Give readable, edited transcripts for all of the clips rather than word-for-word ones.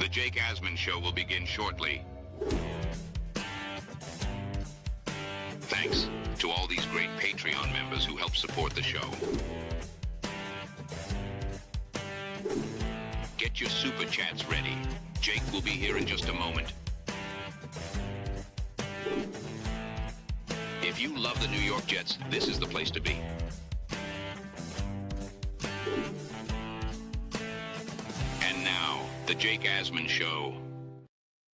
The Jake Asman Show will begin shortly. Thanks to all these great Patreon members who help support the show. Get your super chats ready. Jake will be here in just a moment. If you love the New York Jets, this is the place to be. And now, the Jake Asman Show.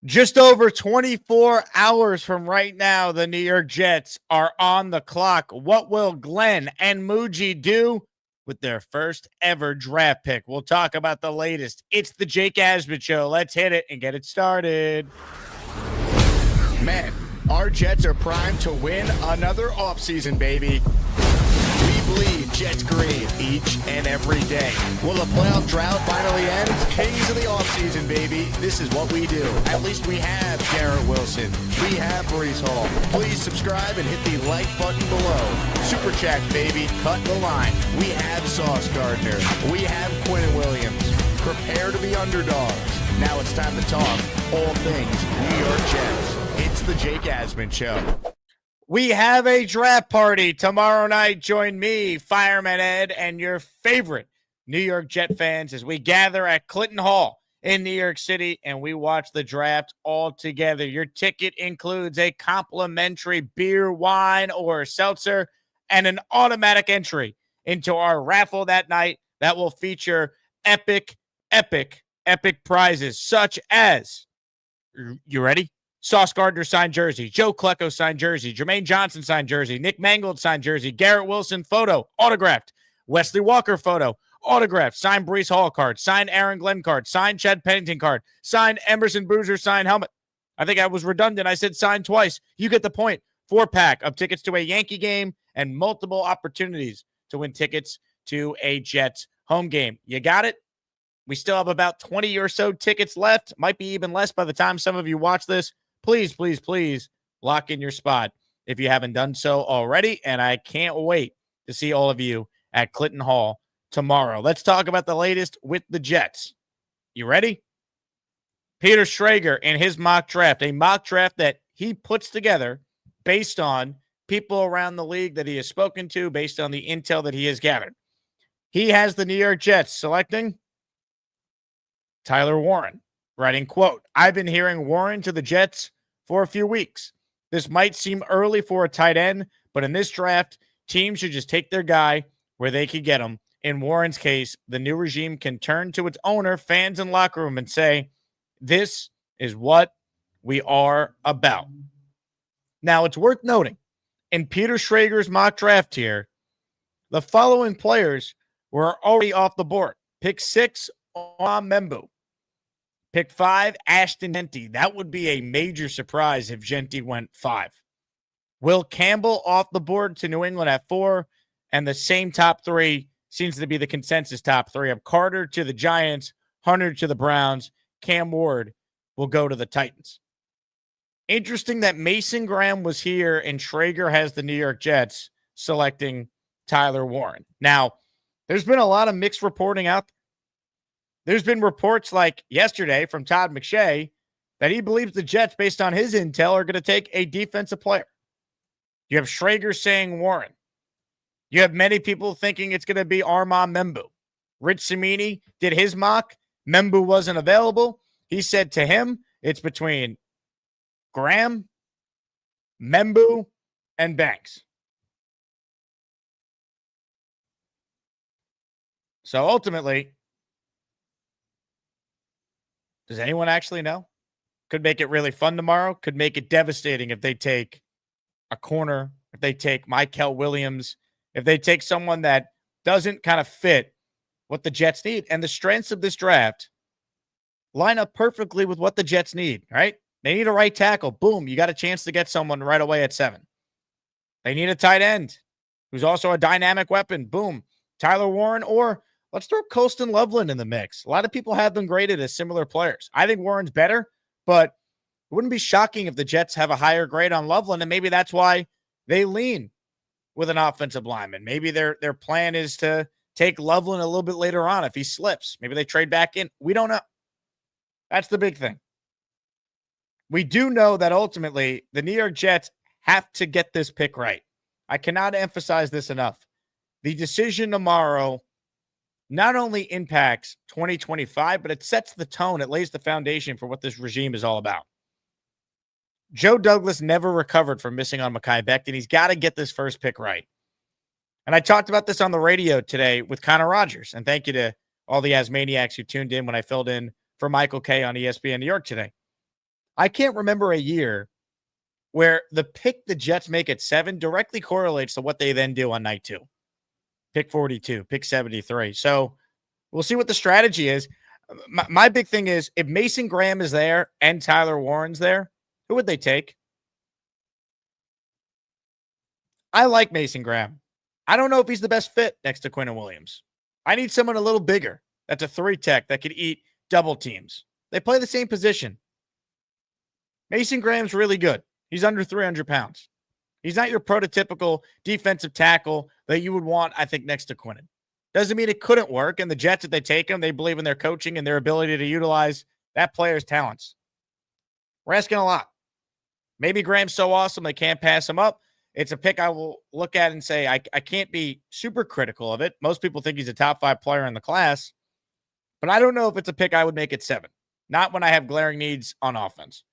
Just over 24 hours from right now, the New York Jets are on the clock. What will Glenn and Muji do with their first ever draft pick? We'll talk about the latest. It's the Jake Asman Show. Let's hit it and get it started. Man, our Jets are primed to win another offseason, baby. We bleed Jets green each and every day. Will the playoff drought finally end? Kings of the offseason, baby. This is what we do. At least we have Garrett Wilson. We have Breece Hall. Please subscribe and hit the like button below. Super chats, baby. Cut the line. We have Sauce Gardner. We have Quinn Williams. Prepare to be underdogs. Now it's time to talk all things New York Jets. It's the Jake Asman Show. We have a draft party tomorrow night. Join me, Fireman Ed, and your favorite New York Jet fans as we gather at Clinton Hall in New York City and we watch the draft all together. Your ticket includes a complimentary beer, wine, or seltzer and an automatic entry into our raffle that night that will feature epic prizes such as, you ready? Sauce Gardner signed jersey, Joe Klecko signed jersey, Jermaine Johnson signed jersey, Nick Mangold signed jersey, Garrett Wilson photo, autographed, Wesley Walker photo, autographed, signed Breece Hall card, signed Aaron Glenn card, signed Chad Pennington card, signed Emerson Boozer signed helmet. I think I was redundant. I said signed twice. You get the point. 4-pack of tickets to a Yankee game and multiple opportunities to win tickets to a Jets home game. You got it? We still have about 20 or so tickets left. Might be even less by the time some of you watch this. Please lock in your spot if you haven't done so already. And I can't wait to see all of you at Clinton Hall tomorrow. Let's talk about the latest with the Jets. You ready? Peter Schrager in his mock draft, a mock draft that he puts together based on people around the league that he has spoken to, based on the intel that he has gathered. He has the New York Jets selecting Tyler Warren. Writing, quote, I've been hearing Warren to the Jets for a few weeks. This might seem early for a tight end, but in this draft, teams should just take their guy where they can get him. In Warren's case, the new regime can turn to its owner, fans, and locker room and say, this is what we are about. Now, it's worth noting, in Peter Schrager's mock draft here, the following players were already off the board. Pick 6, Membu. Pick 5, Ashton Genty. That would be a major surprise if Genty went 5. Will Campbell off the board to New England at 4. And the same top 3 seems to be the consensus top 3 of Carter to the Giants, Hunter to the Browns, Cam Ward will go to the Titans. Interesting that Mason Graham was here and Schrager has the New York Jets selecting Tyler Warren. Now, there's been a lot of mixed reporting out there. There's been reports like yesterday from Todd McShay that he believes the Jets, based on his intel, are going to take a defensive player. You have Schrager saying Warren. You have many people thinking it's going to be Armand Membu. Rich Cimini did his mock. Membu wasn't available. He said to him, it's between Graham, Membu, and Banks. So ultimately, does anyone actually know? Could make it really fun tomorrow. Could make it devastating if they take a corner, if they take Michael Williams, if they take someone that doesn't kind of fit what the Jets need. And the strengths of this draft line up perfectly with what the Jets need, right? They need a right tackle. Boom, you got a chance to get someone right away at 7. They need a tight end who's also a dynamic weapon. Boom, Tyler Warren, or let's throw Colston Loveland in the mix. A lot of people have them graded as similar players. I think Warren's better, but it wouldn't be shocking if the Jets have a higher grade on Loveland, and maybe that's why they lean with an offensive lineman. Maybe their plan is to take Loveland a little bit later on if he slips. Maybe they trade back in. We don't know. That's the big thing. We do know that ultimately the New York Jets have to get this pick right. I cannot emphasize this enough. The decision tomorrow not only impacts 2025, but it sets the tone. It lays the foundation for what this regime is all about. Joe Douglas never recovered from missing on Mekhi Becton. He's got to get this first pick right. And I talked about this on the radio today with Connor Rogers. And thank you to all the Asmaniacs who tuned in when I filled in for Michael Kay on ESPN New York today. I can't remember a year where the pick the Jets make at 7 directly correlates to what they then do on night 2. Pick 42, pick 73. So we'll see what the strategy is. My big thing is if Mason Graham is there and Tyler Warren's there, who would they take? I like Mason Graham. I don't know if he's the best fit next to Quinnen Williams. I need someone a little bigger. That's a 3-tech that could eat double teams. They play the same position. Mason Graham's really good. He's under 300 pounds. He's not your prototypical defensive tackle that you would want, I think, next to Quinnen. Doesn't mean it couldn't work. And the Jets, if they take him, they believe in their coaching and their ability to utilize that player's talents. We're asking a lot. Maybe Graham's so awesome they can't pass him up. It's a pick I will look at and say I can't be super critical of it. Most people think he's a top 5 player in the class. But I don't know if it's a pick I would make at 7. Not when I have glaring needs on offense.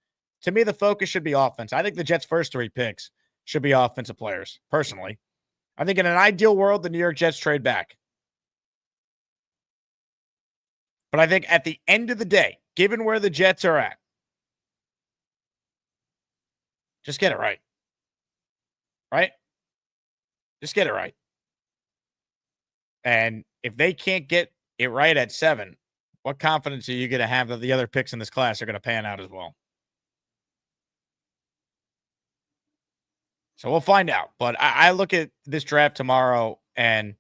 To me, the focus should be offense. I think the Jets' first 3 picks should be offensive players, personally. I think in an ideal world, the New York Jets trade back. But I think at the end of the day, given where the Jets are at, just get it right. Right? Just get it right. And if they can't get it right at 7, what confidence are you going to have that the other picks in this class are going to pan out as well? So we'll find out. But I look at this draft tomorrow, and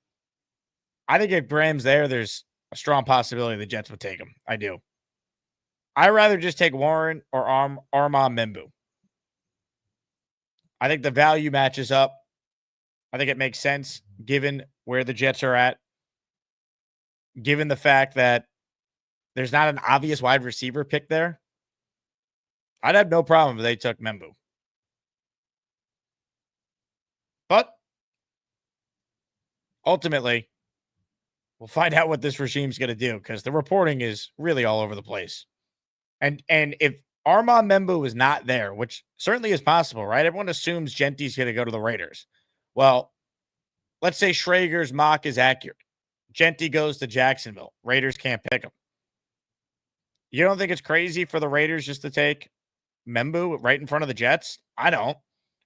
I think if Graham's there, there's a strong possibility the Jets would take him. I do. I'd rather just take Warren or Armand Membu. I think the value matches up. I think it makes sense given where the Jets are at, given the fact that there's not an obvious wide receiver pick there. I'd have no problem if they took Membu. But ultimately, we'll find out what this regime's going to do because the reporting is really all over the place. And if Armand Membu is not there, which certainly is possible, right? Everyone assumes Genty's going to go to the Raiders. Well, let's say Schrager's mock is accurate. Genty goes to Jacksonville. Raiders can't pick him. You don't think it's crazy for the Raiders just to take Membu right in front of the Jets? I don't.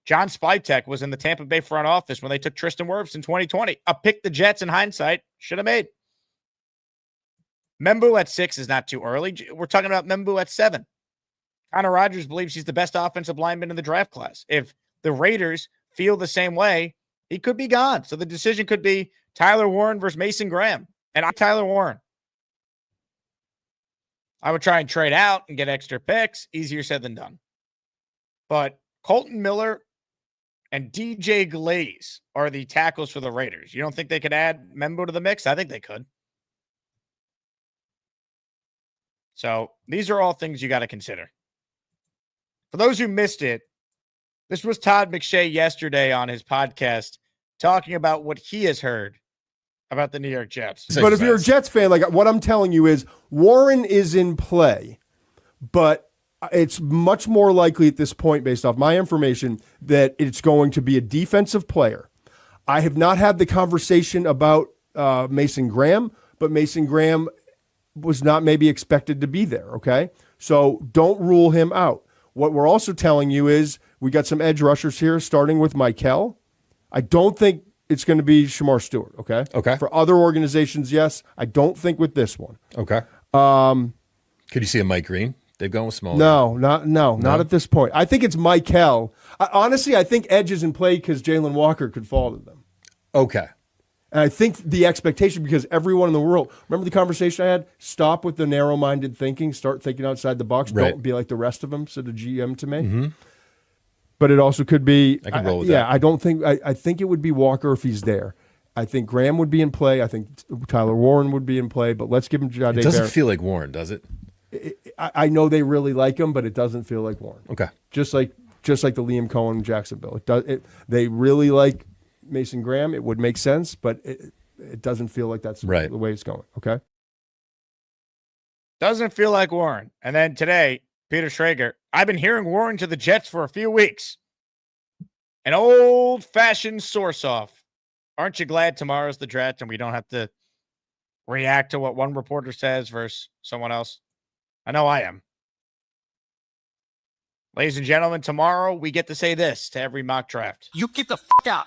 John Spytek was in the Tampa Bay front office when they took Tristan Wirfs in 2020. A pick the Jets in hindsight should have made. Membu at 6 is not too early. We're talking about Membu at 7. Connor Rogers believes he's the best offensive lineman in the draft class. If the Raiders feel the same way, he could be gone. So the decision could be Tyler Warren versus Mason Graham. And I'm Tyler Warren. I would try and trade out and get extra picks. Easier said than done. But Colton Miller and DJ Glaze are the tackles for the Raiders. You don't think they could add Membu to the mix? I think they could. So these are all things you got to consider. For those who missed it, this was Todd McShay yesterday on his podcast talking about what he has heard about the New York Jets. But if you're a Jets fan, like what I'm telling you is Warren is in play, but it's much more likely at this point, based off my information, that it's going to be a defensive player. I have not had the conversation about Mason Graham, but Mason Graham was not maybe expected to be there, okay? So don't rule him out. What we're also telling you is we got some edge rushers here, starting with Michael. I don't think it's going to be Shamar Stewart, okay? Okay. For other organizations, yes. I don't think with this one. Okay. Could you see a Mike Green? They've gone with Smollett. No, not at this point. I think it's Michael. Honestly, I think edge is in play because Jalen Walker could fall to them. Okay. And I think the expectation, because everyone in the world, remember the conversation I had? Stop with the narrow-minded thinking. Start thinking outside the box. Right. Don't be like the rest of them, said the GM to me. Mm-hmm. But it also could be. I can roll with that. Yeah, I don't think. I think it would be Walker if he's there. I think Graham would be in play. I think Tyler Warren would be in play. But let's give him Jahdae It doesn't Barrett. feel like Warren, does it? I know they really like him, but it doesn't feel like Warren. Okay. Just like the Liam Cohen in Jacksonville. They really like Mason Graham. It would make sense, but it doesn't feel like that's right. the way it's going. Okay. Doesn't feel like Warren. And then today, Peter Schrager, I've been hearing Warren to the Jets for a few weeks. An old-fashioned source-off. Aren't you glad tomorrow's the draft and we don't have to react to what one reporter says versus someone else? I know I am. Ladies and gentlemen, tomorrow we get to say this to every mock draft. You get the fuck out.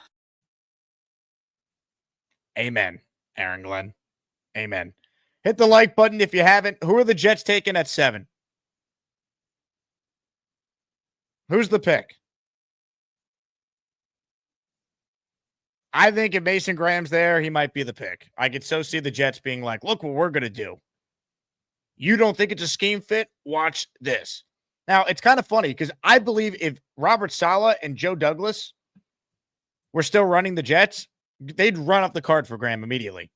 Amen, Aaron Glenn. Amen. Hit the like button if you haven't. Who are the Jets taking at 7? Who's the pick? I think if Mason Graham's there, he might be the pick. I could so see the Jets being like, look what we're going to do. You don't think it's a scheme fit? Watch this. Now, it's kind of funny because I believe if Robert Saleh and Joe Douglas were still running the Jets, they'd run up the card for Graham immediately.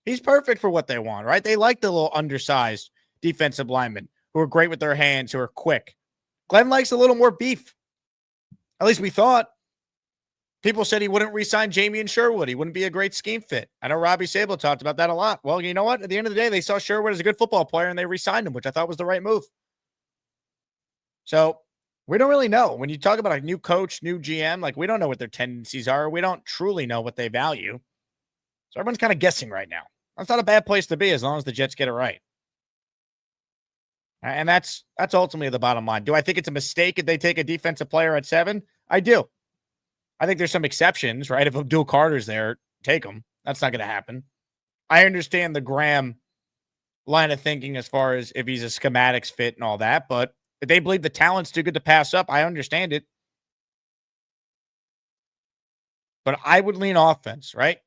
He's perfect for what they want, right? They like the little undersized defensive linemen who are great with their hands, who are quick. Glenn likes a little more beef. At least we thought. People said he wouldn't re-sign Jamie and Sherwood. He wouldn't be a great scheme fit. I know Robbie Sable talked about that a lot. Well, you know what? At the end of the day, they saw Sherwood as a good football player and they re-signed him, which I thought was the right move. So we don't really know. When you talk about a new coach, new GM, like we don't know what their tendencies are. We don't truly know what they value. So everyone's kind of guessing right now. That's not a bad place to be as long as the Jets get it right. And that's ultimately the bottom line. Do I think it's a mistake if they take a defensive player at 7? I do. I think there's some exceptions, right? If Abdul Carter's there, take him. That's not going to happen. I understand the Graham line of thinking as far as if he's a schematics fit and all that, but if they believe the talent's too good to pass up, I understand it. But I would lean offense, right?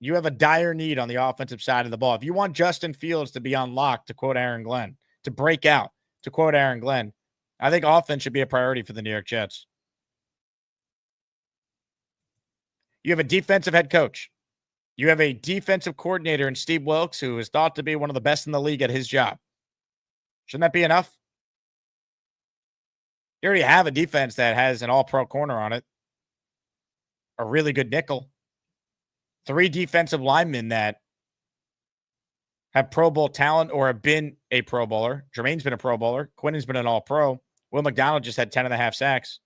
You have a dire need on the offensive side of the ball. If you want Justin Fields to be unlocked, to quote Aaron Glenn, to break out, to quote Aaron Glenn, I think offense should be a priority for the New York Jets. You have a defensive head coach. You have a defensive coordinator in Steve Wilkes, who is thought to be one of the best in the league at his job. Shouldn't that be enough? You already have a defense that has an all-pro corner on it, a really good nickel, 3 defensive linemen that have Pro Bowl talent or have been a Pro Bowler. Jermaine's been a Pro Bowler. Quinnen's been an all-pro. Will McDonald just had 10.5 sacks.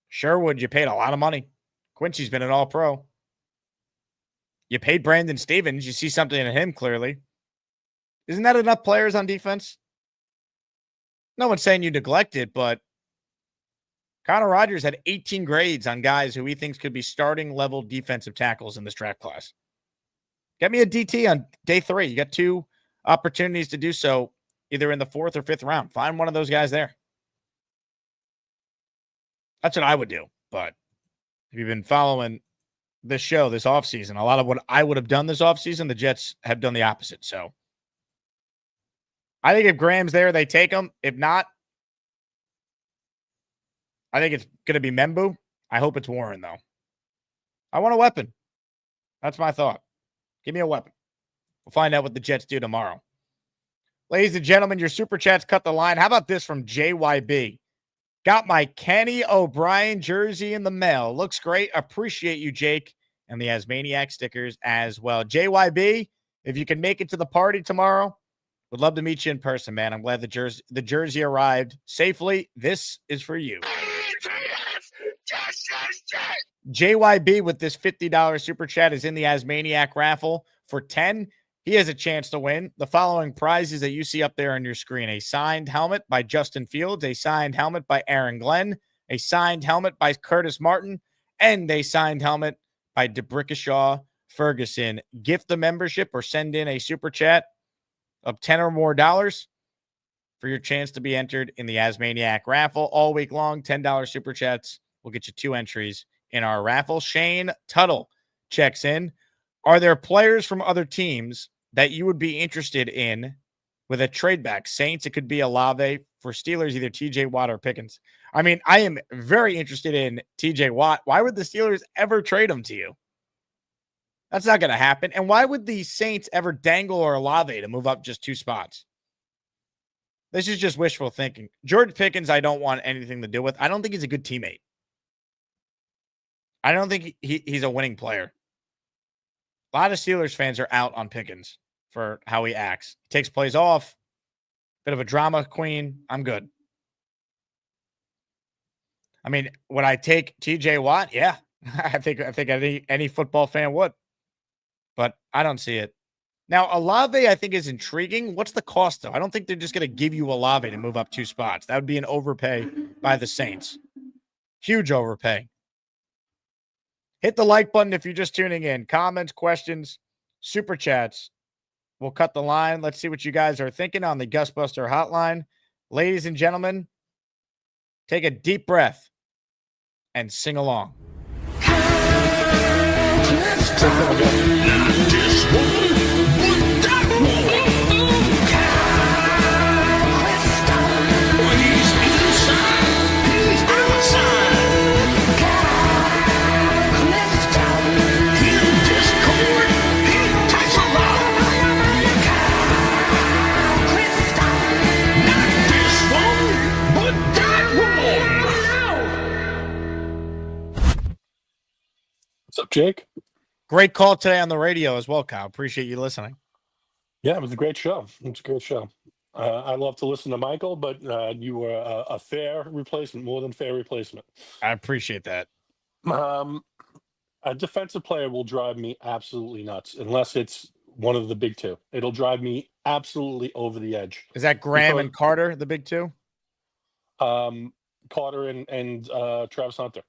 Sherwood, you paid a lot of money. Quincy's been an all-pro. You paid Brandon Stevens. You see something in him, clearly. Isn't that enough players on defense? No one's saying you neglect it, but Connor Rogers had 18 grades on guys who he thinks could be starting-level defensive tackles in this draft class. Get me a DT on day 3. You got 2 opportunities to do so, either in the 4th or 5th round. Find one of those guys there. That's what I would do. But if you've been following this show this offseason, a lot of what I would have done this offseason, the Jets have done the opposite. So I think if Graham's there, they take him. If not, I think it's going to be Membu. I hope it's Warren, though. I want a weapon. That's my thought. Give me a weapon. We'll find out what the Jets do tomorrow. Ladies and gentlemen, your super chats cut the line. How about this from JYB? Got my Kenny O'Brien jersey in the mail. Looks great. Appreciate you, Jake. And the Asmaniac stickers as well. JYB, if you can make it to the party tomorrow, would love to meet you in person, man. I'm glad the jersey arrived safely. This is for you. JYB with this $50 super chat is in the Asmaniac raffle for 10. He has a chance to win the following prizes that you see up there on your screen: a signed helmet by Justin Fields, a signed helmet by Aaron Glenn, a signed helmet by Curtis Martin, and a signed helmet by DeBrickashaw Ferguson. Gift the membership or send in a super chat of $10 or more for your chance to be entered in the Asmaniac raffle all week long. $10 super chats will get you 2 entries in our raffle. Shane Tuttle checks in. Are there players from other teams that you would be interested in with a trade back? Saints, it could be Olave. For Steelers, either TJ Watt or Pickens. I mean, I am very interested in TJ Watt. Why would the Steelers ever trade him to you? That's not going to happen. And why would the Saints ever dangle or Olave to move up just 2 spots? This is just wishful thinking. George Pickens, I don't want anything to do with. I don't think he's a good teammate. I don't think he's a winning player. A lot of Steelers fans are out on Pickens for how he acts. He takes plays off. Bit of a drama queen. I'm good. I mean, would I take TJ Watt? Yeah. I think any football fan would. But I don't see it. Now, Olave, I think, is intriguing. What's the cost, though? I don't think they're just going to give you Olave to move up 2 spots. That would be an overpay by the Saints. Huge overpay. Hit the like button if you're just tuning in. Comments, questions, super chats. We'll cut the line. Let's see what you guys are thinking on the Gusbuster hotline. Ladies and gentlemen, take a deep breath and sing along. What's up, Jake? Great call today on the radio as well, Kyle. Appreciate you listening. Yeah, it was a great show. It's a great show. I love to listen to Michael, but you were a fair replacement, more than fair replacement. I appreciate that. A defensive player will drive me absolutely nuts unless it's one of the big two. It'll drive me absolutely over the edge. Is that Graham and Carter, the big two? Carter and Travis Hunter.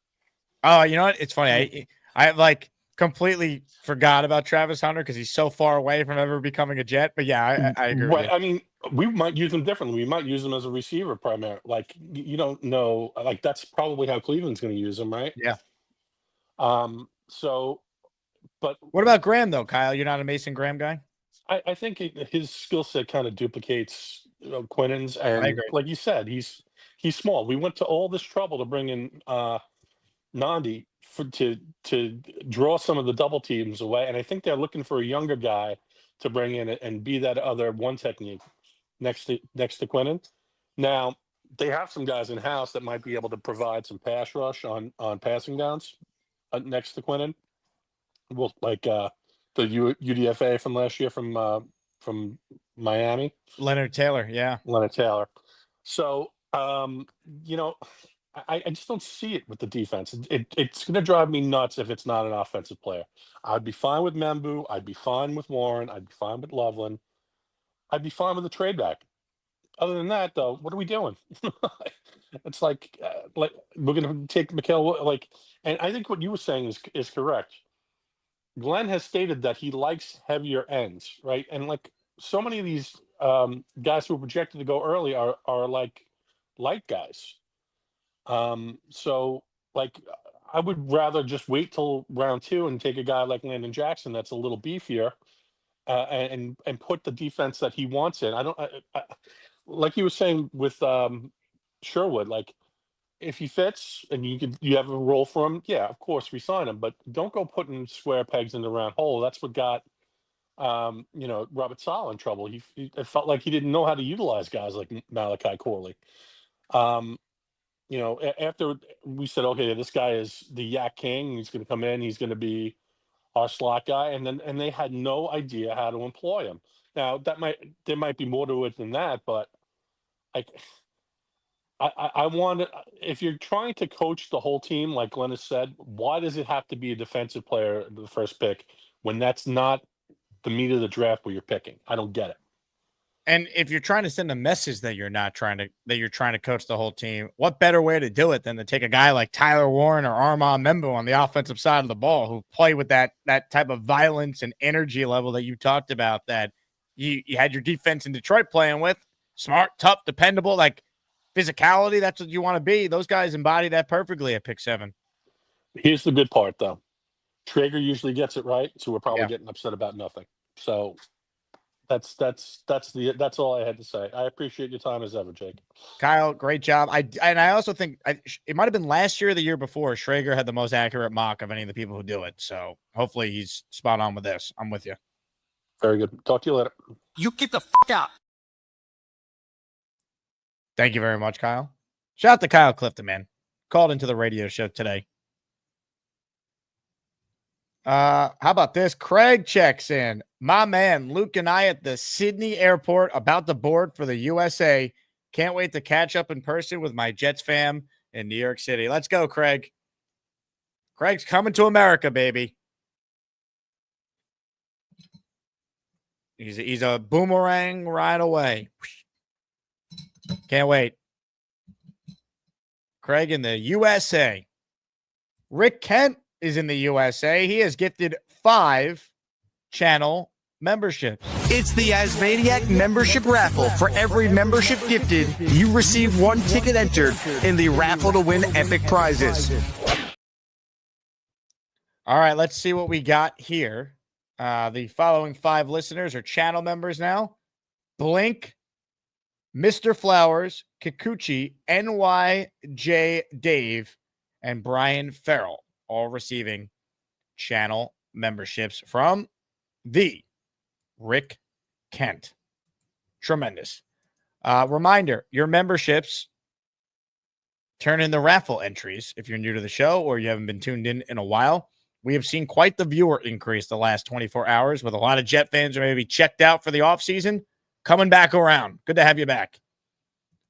Oh, you know what? It's funny. I like completely forgot about Travis Hunter because he's so far away from ever becoming a Jet. But yeah, I agree. Right. I mean, we might use him differently. We might use him as a receiver primarily. Like, you don't know. Like, that's probably how Cleveland's going to use him, right? Yeah. So, but what about Graham though, Kyle? You're not a Mason Graham guy? I think his skill set kind of duplicates Quinnen's, and like you said, he's small. We went to all this trouble to bring in Nandi to draw some of the double teams away, and I think they're looking for a younger guy to bring in and be that other one technique next to Quinnen. Now they have some guys in house that might be able to provide some pass rush on passing downs next to Quinnen. Well, like the UDFA from last year from Miami, Leonard Taylor. Yeah, Leonard Taylor. So I just don't see it with the defense. It's going to drive me nuts if it's not an offensive player. I'd be fine with Membu. I'd be fine with Warren. I'd be fine with Loveland. I'd be fine with the trade back. Other than that, though, what are we doing? It's like we're going to take Mikhail. And I think what you were saying is correct. Glenn has stated that he likes heavier ends, right? And like so many of these guys who were projected to go early are like light guys. So like I would rather just wait till round 2 and take a guy like Landon Jackson that's a little beefier and put the defense that he wants in. I like you were saying with Sherwood, like if he fits and you have a role for him, yeah, of course we sign him, but don't go putting square pegs in the round hole. That's what got Robert Saleh in trouble. It felt like he didn't know how to utilize guys like Malachi Corley. After we said, okay, this guy is the Yak King, he's going to come in, he's going to be our slot guy, and they had no idea how to employ him. Now there might be more to it than that, but I want to, if you're trying to coach the whole team, like Glenn has said, why does it have to be a defensive player the first pick when that's not the meat of the draft where you're picking? I don't get it. And if you're trying to send a message that you're trying to coach the whole team, what better way to do it than to take a guy like Tyler Warren or Armand Membo on the offensive side of the ball who play with that type of violence and energy level that you talked about that you had your defense in Detroit playing with? Smart, tough, dependable, like physicality. That's what you want to be. Those guys embody that perfectly at pick 7. Here's the good part, though. Traeger usually gets it right, so we're probably getting upset about nothing. So That's all I had to say. I appreciate your time as ever, Jake. Kyle, great job. I also think it might have been last year or the year before. Schrager had the most accurate mock of any of the people who do it. So hopefully he's spot on with this. I'm with you. Very good. Talk to you later. You get the fuck out. Thank you very much, Kyle. Shout out to Kyle Clifton, man. Called into the radio show today. How about this? Craig checks in. My man, Luke and I at the Sydney airport about to board for the USA. Can't wait to catch up in person with my Jets fam in New York City. Let's go, Craig. Craig's coming to America, baby. He's a boomerang right away. Can't wait. Craig in the USA. Rick Kent is in the USA. He has gifted 5 channel memberships. It's the Asmaniac membership raffle. For every membership gifted, you receive 1 ticket entered in the raffle to win epic prizes. All right, let's see what we got here. The following 5 listeners are channel members now. Blink, Mr. Flowers, Kikuchi, NYJ Dave, and Brian Farrell, all receiving channel memberships from the Rick Kent. Tremendous. Reminder, your memberships turn in the raffle entries if you're new to the show or you haven't been tuned in a while. We have seen quite the viewer increase the last 24 hours with a lot of Jet fans who maybe checked out for the offseason. Coming back around. Good to have you back.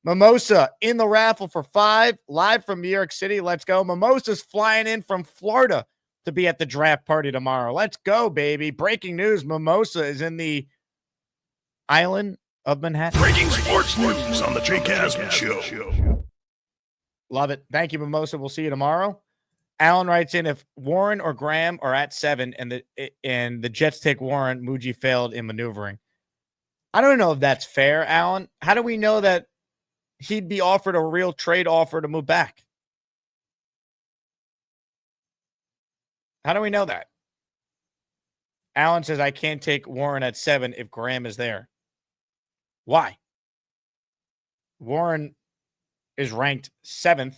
Mimosa in the raffle for 5, live from New York City. Let's go. Mimosa's flying in from Florida to be at the draft party tomorrow. Let's go, baby. Breaking news. Mimosa is in the island of Manhattan. Breaking sports news on the Jake Asman Show. Love it. Thank you, Mimosa. We'll see you tomorrow. Alan writes in, if Warren or Graham are at 7 and the Jets take Warren, Muji failed in maneuvering. I don't know if that's fair, Alan. How do we know that he'd be offered a real trade offer to move back? How do we know that? Alan says, I can't take Warren at 7 if Graham is there. Why? Warren is ranked 7th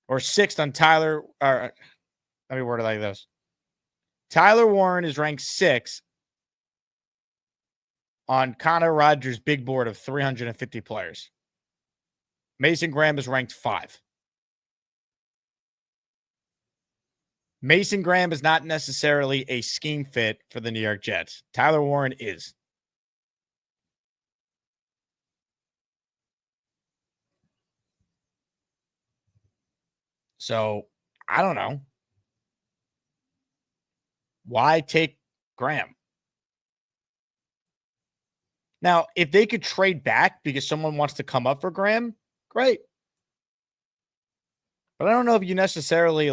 or 6th on Tyler. Let me word it like this. Tyler Warren is ranked 6th on Connor Rogers' big board of 350 players. Mason Graham is ranked 5. Mason Graham is not necessarily a scheme fit for the New York Jets. Tyler Warren is. So, I don't know. Why take Graham? Now, if they could trade back because someone wants to come up for Graham, great. But I don't know if you necessarily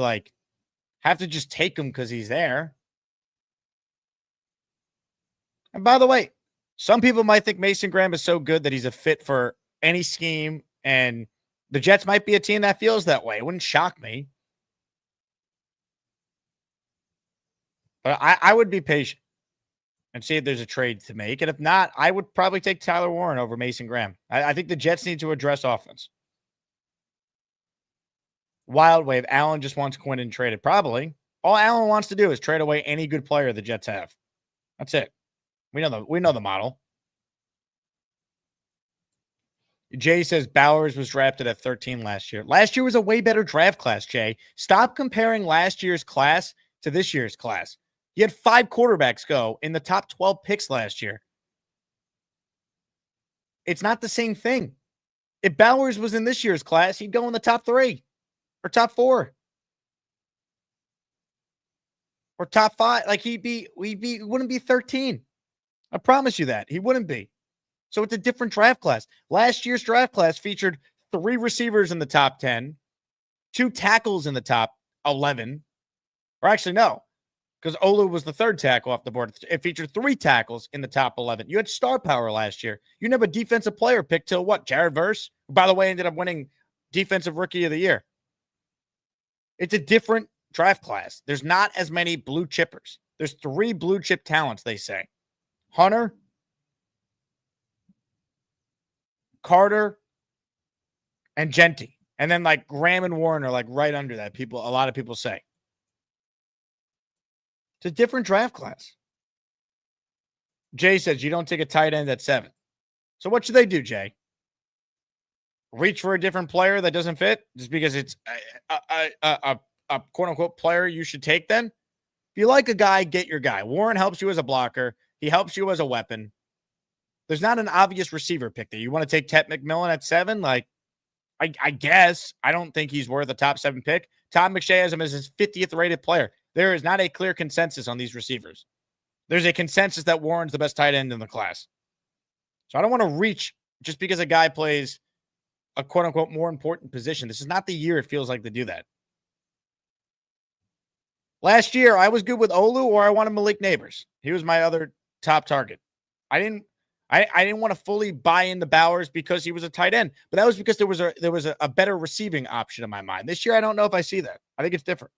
have to just take him because he's there. And by the way, some people might think Mason Graham is so good that he's a fit for any scheme, and the Jets might be a team that feels that way. It wouldn't shock me. But I would be patient and see if there's a trade to make. And if not, I would probably take Tyler Warren over Mason Graham. I think the Jets need to address offense. Wild Wave, Allen just wants Quinnen traded. Probably. All Allen wants to do is trade away any good player the Jets have. That's it. We know the model. Jay says Bowers was drafted at 13 last year. Last year was a way better draft class, Jay. Stop comparing last year's class to this year's class. You had 5 quarterbacks go in the top 12 picks last year. It's not the same thing. If Bowers was in this year's class, he'd go in the top 3 or top 4 or top 5. He wouldn't be 13. I promise you that. He wouldn't be. So it's a different draft class. Last year's draft class featured 3 receivers in the top 10, 2 tackles in the top 11. Or actually, no, because Olu was the 3rd tackle off the board. It featured 3 tackles in the top 11. You had star power last year. You never defensive player picked till what? Jared Verse, who, by the way, ended up winning Defensive Rookie of the Year. It's a different draft class. There's not as many blue chippers. There's 3 blue chip talents, they say. Hunter, Carter, and Genty. And then like Graham and Warren are like right under that. A lot of people say. It's a different draft class. Jay says you don't take a tight end at 7. So what should they do, Jay? Reach for a different player that doesn't fit just because it's a quote unquote player you should take then? If you like a guy, get your guy. Warren helps you as a blocker. He helps you as a weapon. There's not an obvious receiver pick there. You want to take Ted McMillan at 7? Like, I guess. I don't think he's worth a top 7 pick. Todd McShay has him as his 50th rated player. There is not a clear consensus on these receivers. There's a consensus that Warren's the best tight end in the class. So I don't want to reach just because a guy plays a quote-unquote more important position. This is not the year it feels like to do that. Last year, I was good with Olu or I wanted Malik Neighbors. He was my other top target. I didn't want to fully buy into Bowers because he was a tight end, but that was because there was a better receiving option in my mind. This year, I don't know if I see that. I think it's different.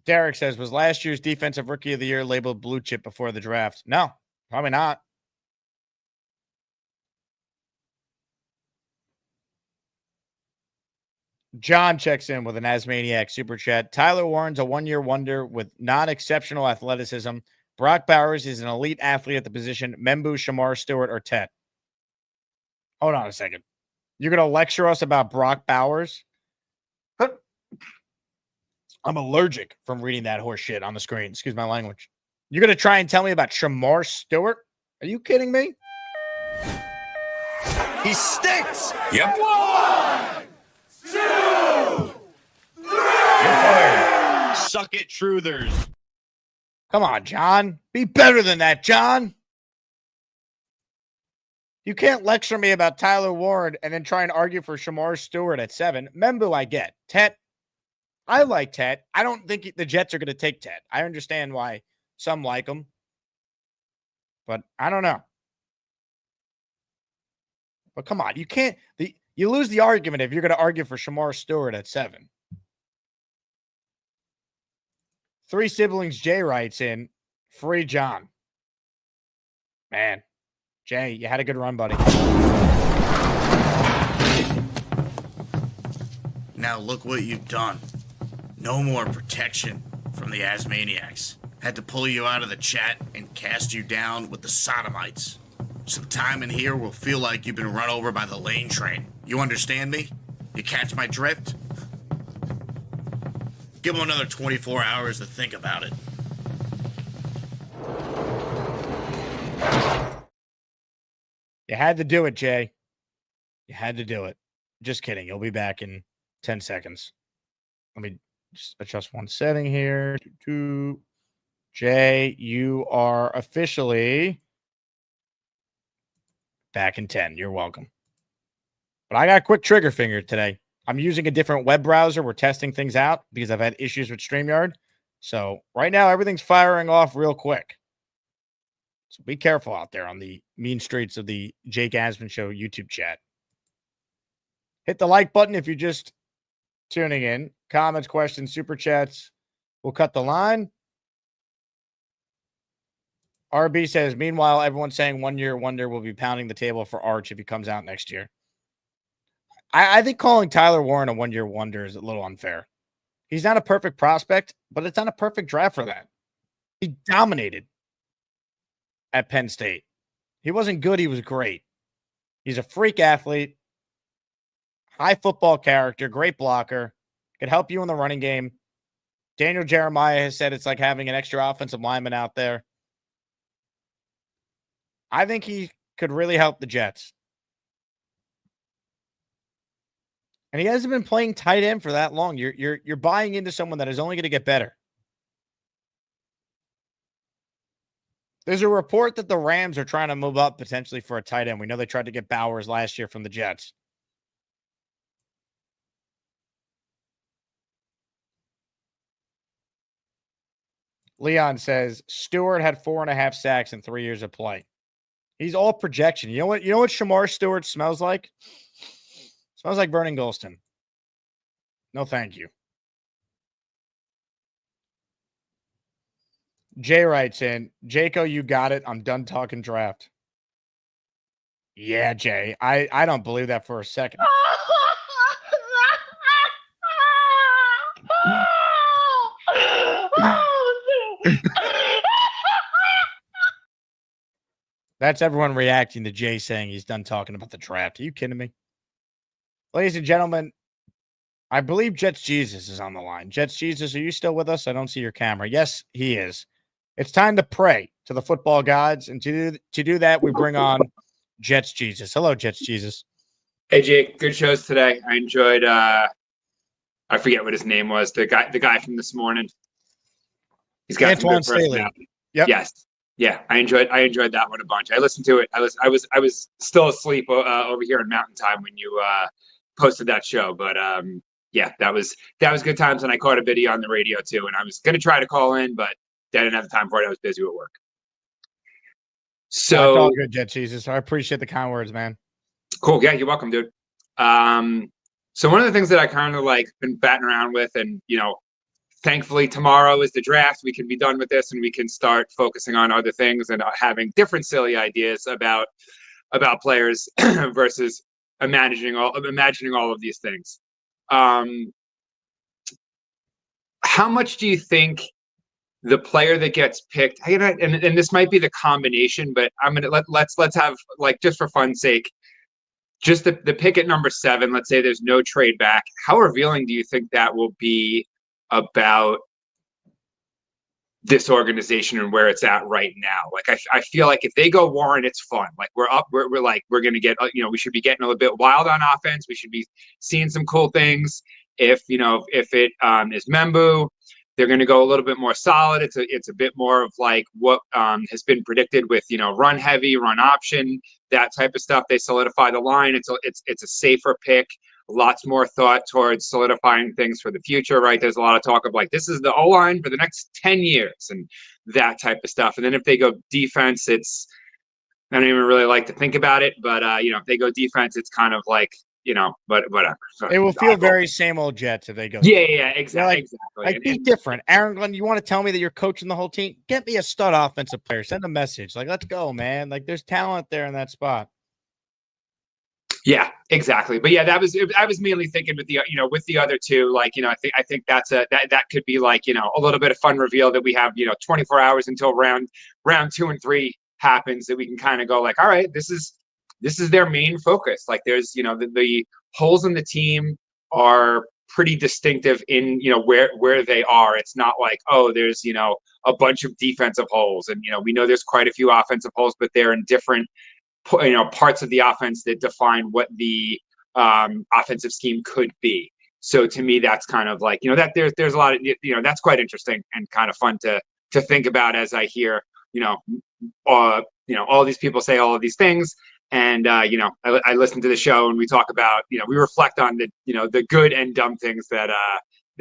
Derek says, was last year's defensive rookie of the year labeled blue chip before the draft? No, probably not. John checks in with an Asmaniac super chat. Tyler Warren's a one-year wonder with non-exceptional athleticism. Brock Bowers is an elite athlete at the position. Membu, Shamar Stewart, or Tet. Hold on a second. You're going to lecture us about Brock Bowers? I'm allergic from reading that horse shit on the screen. Excuse my language. You're going to try and tell me about Shamar Stewart? Are you kidding me? He stinks. Yep. 1, 2, 3. Suck it, truthers. Come on, John. Be better than that, John. You can't lecture me about Tyler Warren and then try and argue for Shamar Stewart at 7. Membu, I get. Tet. I like Tet. I don't think the Jets are going to take Tet. I understand why some like him. But I don't know. But come on. You can't. You lose the argument if you're going to argue for Shamar Stewart at 7. Three Siblings Jay writes in, free John. Man, Jay, you had a good run, buddy. Now look what you've done. No more protection from the Asmaniacs. Had to pull you out of the chat and cast you down with the Sodomites. Some time in here will feel like you've been run over by the lane train. You understand me? You catch my drift? Give him another 24 hours to think about it. You had to do it, Jay. You had to do it. Just kidding. You'll be back in 10 seconds. Let me just adjust one setting here. Jay, you are officially back in 10. You're welcome. But I got a quick trigger finger today. I'm using a different web browser. We're testing things out because I've had issues with StreamYard. So right now, everything's firing off real quick. So be careful out there on the mean streets of the Jake Asman Show YouTube chat. Hit the like button if you're just tuning in. Comments, questions, super chats. We'll cut the line. RB says, meanwhile, everyone's saying 1 year wonder will be pounding the table for Arch if he comes out next year. I think calling Tyler Warren a 1 year wonder is a little unfair. He's not a perfect prospect, but it's not a perfect draft for that. He dominated at Penn State. He wasn't good. He was great. He's a freak athlete, high football character, great blocker, could help you in the running game. Daniel Jeremiah has said it's like having an extra offensive lineman out there. I think he could really help the Jets. And he hasn't been playing tight end for that long. You're buying into someone that is only going to get better. There's a report that the Rams are trying to move up potentially for a tight end. We know they tried to get Bowers last year from the Jets. Leon says Stewart had 4.5 sacks in 3 years of play. He's all projection. You know what Shamar Stewart smells like? Smells like Vernon Golston. No, thank you. Jay writes in, Jaco, you got it. I'm done talking draft. Yeah, Jay. I don't believe that for a second. That's everyone reacting to Jay saying he's done talking about the draft. Are you kidding me? Ladies and gentlemen, I believe Jets Jesus is on the line. Jets Jesus, are you still with us? I don't see your camera. Yes, he is. It's time to pray to the football gods. And to do that, we bring on Jets Jesus. Hello, Jets Jesus. Hey, Jake. Good shows today. I enjoyed, I forget what his name was. The guy from this morning. He's got Antoine some good Staley. Yep. Yes. Yeah. I enjoyed that one a bunch. I listened to it. I was still asleep over here in Mountain Time when you posted that show. But yeah, that was good times. And I caught a video on the radio too. And I was going to try to call in, but I didn't have the time for it. I was busy at work. So it's all good, Jet Jesus. I appreciate the kind words, man. Cool. Yeah, you're welcome, dude. So one of the things that I kind of like been batting around with, and thankfully tomorrow is the draft. We can be done with this and we can start focusing on other things and having different silly ideas about players versus imagining all of these things. How much do you think the player that gets picked, and this might be the combination, but I'm gonna let's have, like, just for fun's sake, just the pick at number 7, let's say there's no trade back. How revealing do you think that will be about this organization and where it's at right now? Like, I feel like if they go Warren, it's fun. Like, we're going to get, we should be getting a little bit wild on offense. We should be seeing some cool things. If it is Membu, they're going to go a little bit more solid. It's a bit more of like what has been predicted with, run heavy, run option, that type of stuff. They solidify the line. It's a safer pick. Lots more thought towards solidifying things for the future, right? There's a lot of talk of like, this is the O-line for the next 10 years and that type of stuff. And then if they go defense, I don't even really like to think about it, but if they go defense, it's kind of like, but whatever. So, it will feel very same old Jets if they go. Yeah, exactly. Like, be different. Aaron Glenn, you want to tell me that you're coaching the whole team? Get me a stud offensive player. Send a message. Like, let's go, man. Like, there's talent there in that spot. Yeah, exactly. But yeah, I was mainly thinking with the other two, like, I think that could be like, a little bit of fun reveal that we have, 24 hours until round 2 and 3 happens, that we can kind of go like, all right, this is their main focus. Like, there's, the holes in the team are pretty distinctive in, where they are. It's not like, oh, there's, a bunch of defensive holes, and, we know there's quite a few offensive holes, but they're in different, parts of the offense that define what the offensive scheme could be. So to me, that's kind of like, that there's a lot of, that's quite interesting and kind of fun to think about as I hear, all these people say all of these things. And, I listen to the show and we talk about, we reflect on the good and dumb things that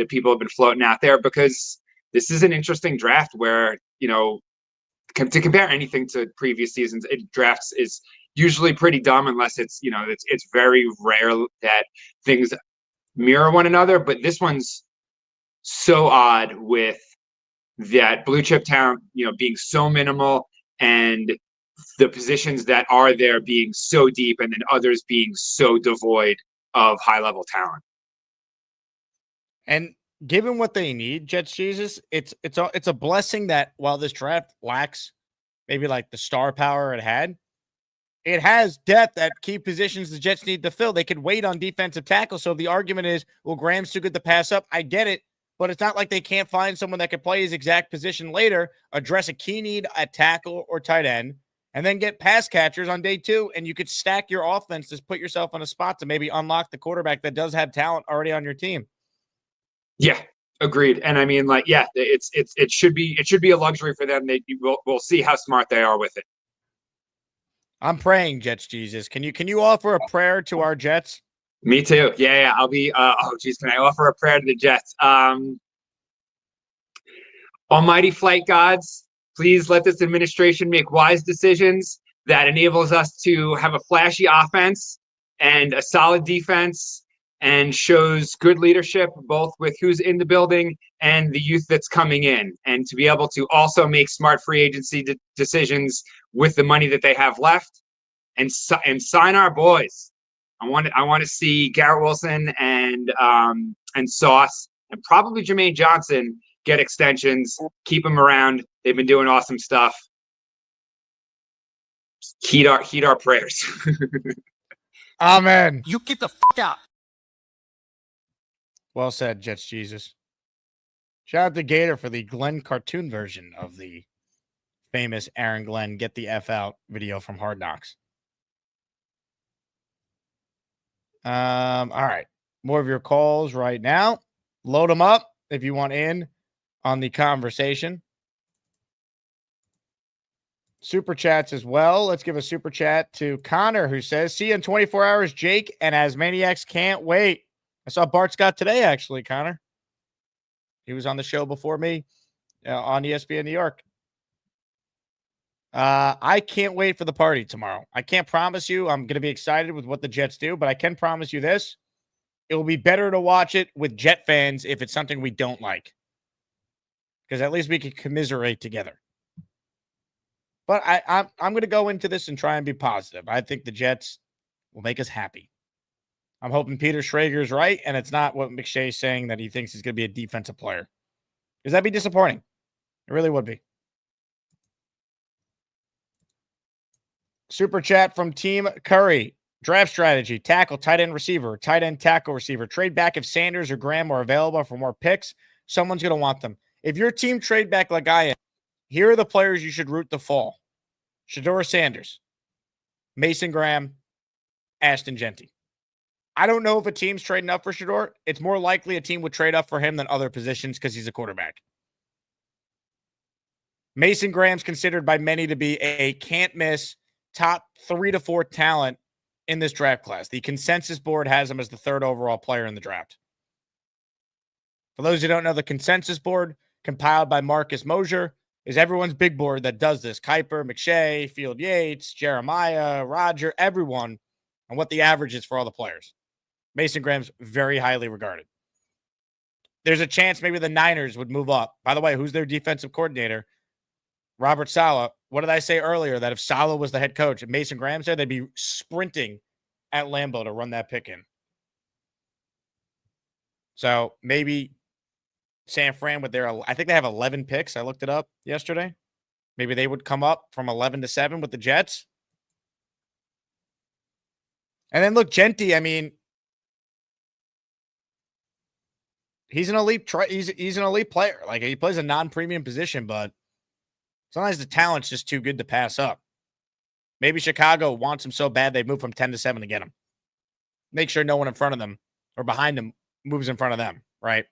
people have been floating out there, because this is an interesting draft where, to compare anything to previous seasons, drafts is usually pretty dumb unless it's, it's very rare that things mirror one another. But this one's so odd with that blue chip talent, being so minimal, and the positions that are there being so deep, and then others being so devoid of high level talent. And given what they need, Jets Jesus, it's a blessing that while this draft lacks maybe like the star power it has depth at key positions the Jets need to fill. They could wait on defensive tackle. So if the argument is, well, Graham's too good to pass up, I get it, but it's not like they can't find someone that could play his exact position later, address a key need at tackle or tight end, and then get pass catchers on day 2, and you could stack your offense to put yourself on a spot to maybe unlock the quarterback that does have talent already on your team. Yeah, agreed. And I mean, like, yeah, it should be a luxury for them. We'll see how smart they are with it. I'm praying, Jets Jesus. Can you offer a prayer to our Jets? Me too. Yeah. I'll be. Can I offer a prayer to the Jets? Almighty flight gods, please let this administration make wise decisions that enables us to have a flashy offense and a solid defense and shows good leadership, both with who's in the building and the youth that's coming in, and to be able to also make smart free agency decisions with the money that they have left, and sign our boys. I want to see Garrett Wilson and Sauce and probably Jermaine Johnson get extensions. Keep them around. They've been doing awesome stuff. Heed our prayers. Amen. You get the fuck out. Well said, Jets Jesus. Shout out to Gator for the Glenn cartoon version of the famous Aaron Glenn Get the F Out video from Hard Knocks. All right. More of your calls right now. Load them up if you want in on the conversation. Super chats as well. Let's give a super chat to Connor, who says, see you in 24 hours, Jake, and Asmaniacs can't wait. I saw Bart Scott today, actually, Connor. He was on the show before me on ESPN New York. I can't wait for the party tomorrow. I can't promise you I'm going to be excited with what the Jets do, but I can promise you this. It will be better to watch it with Jet fans if it's something we don't like, because at least we can commiserate together. But I'm going to go into this and try and be positive. I think the Jets will make us happy. I'm hoping Peter Schrager's right, and it's not what McShay's saying that he thinks he's going to be a defensive player, because that'd be disappointing. It really would be. Super chat from Team Curry. Draft strategy: tackle, tight end, receiver, tight end, tackle, receiver. Trade back if Sanders or Graham are available for more picks. Someone's going to want them. If your team trade back like I am, here are the players you should root to fall: Shedeur Sanders, Mason Graham, Ashton Genty. I don't know if a team's trading up for Shedeur. It's more likely a team would trade up for him than other positions because he's a quarterback. Mason Graham's considered by many to be a can't-miss top 3 to 4 talent in this draft class. The consensus board has him as the 3rd overall player in the draft. For those who don't know, the consensus board, compiled by Marcus Mosier, is everyone's big board that does this. Kuiper, McShay, Field Yates, Jeremiah, Roger, everyone, and what the average is for all the players. Mason Graham's very highly regarded. There's a chance maybe the Niners would move up. By the way, who's their defensive coordinator? Robert Saleh. What did I say earlier? That if Saleh was the head coach and Mason Graham's there, they'd be sprinting at Lambeau to run that pick in. So maybe San Fran with their, I think they have 11 picks. I looked it up yesterday. Maybe they would come up from 11 to 7 with the Jets. And then look, Genty, I mean, he's an elite he's an elite player. Like, he plays a non-premium position, but sometimes the talent's just too good to pass up. Maybe Chicago wants him so bad they move from 10 to 7 to get him. Make sure no one in front of them or behind them moves in front of them, right?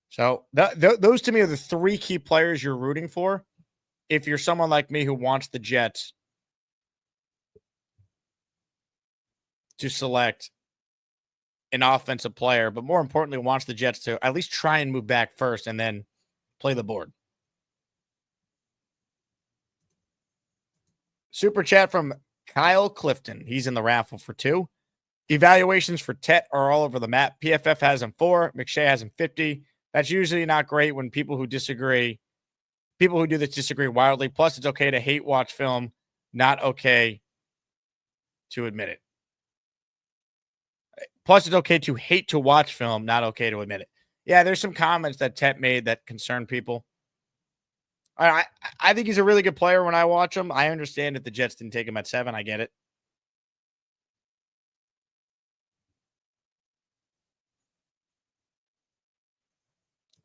So those to me are the 3 key players you're rooting for if you're someone like me who wants the Jets to select an offensive player, but more importantly, wants the Jets to at least try and move back first and then play the board. Super chat from Kyle Clifton. He's in the raffle for 2. Evaluations for Tet are all over the map. PFF has him 4. McShay has him 50. That's usually not great when people who do this disagree wildly. Plus, it's okay to hate watch film, not okay to admit it. Plus, it's okay to hate to watch film, not okay to admit it. Yeah, there's some comments that Tet made that concern people. I think he's a really good player when I watch him. I understand if the Jets didn't take him at 7. I get it.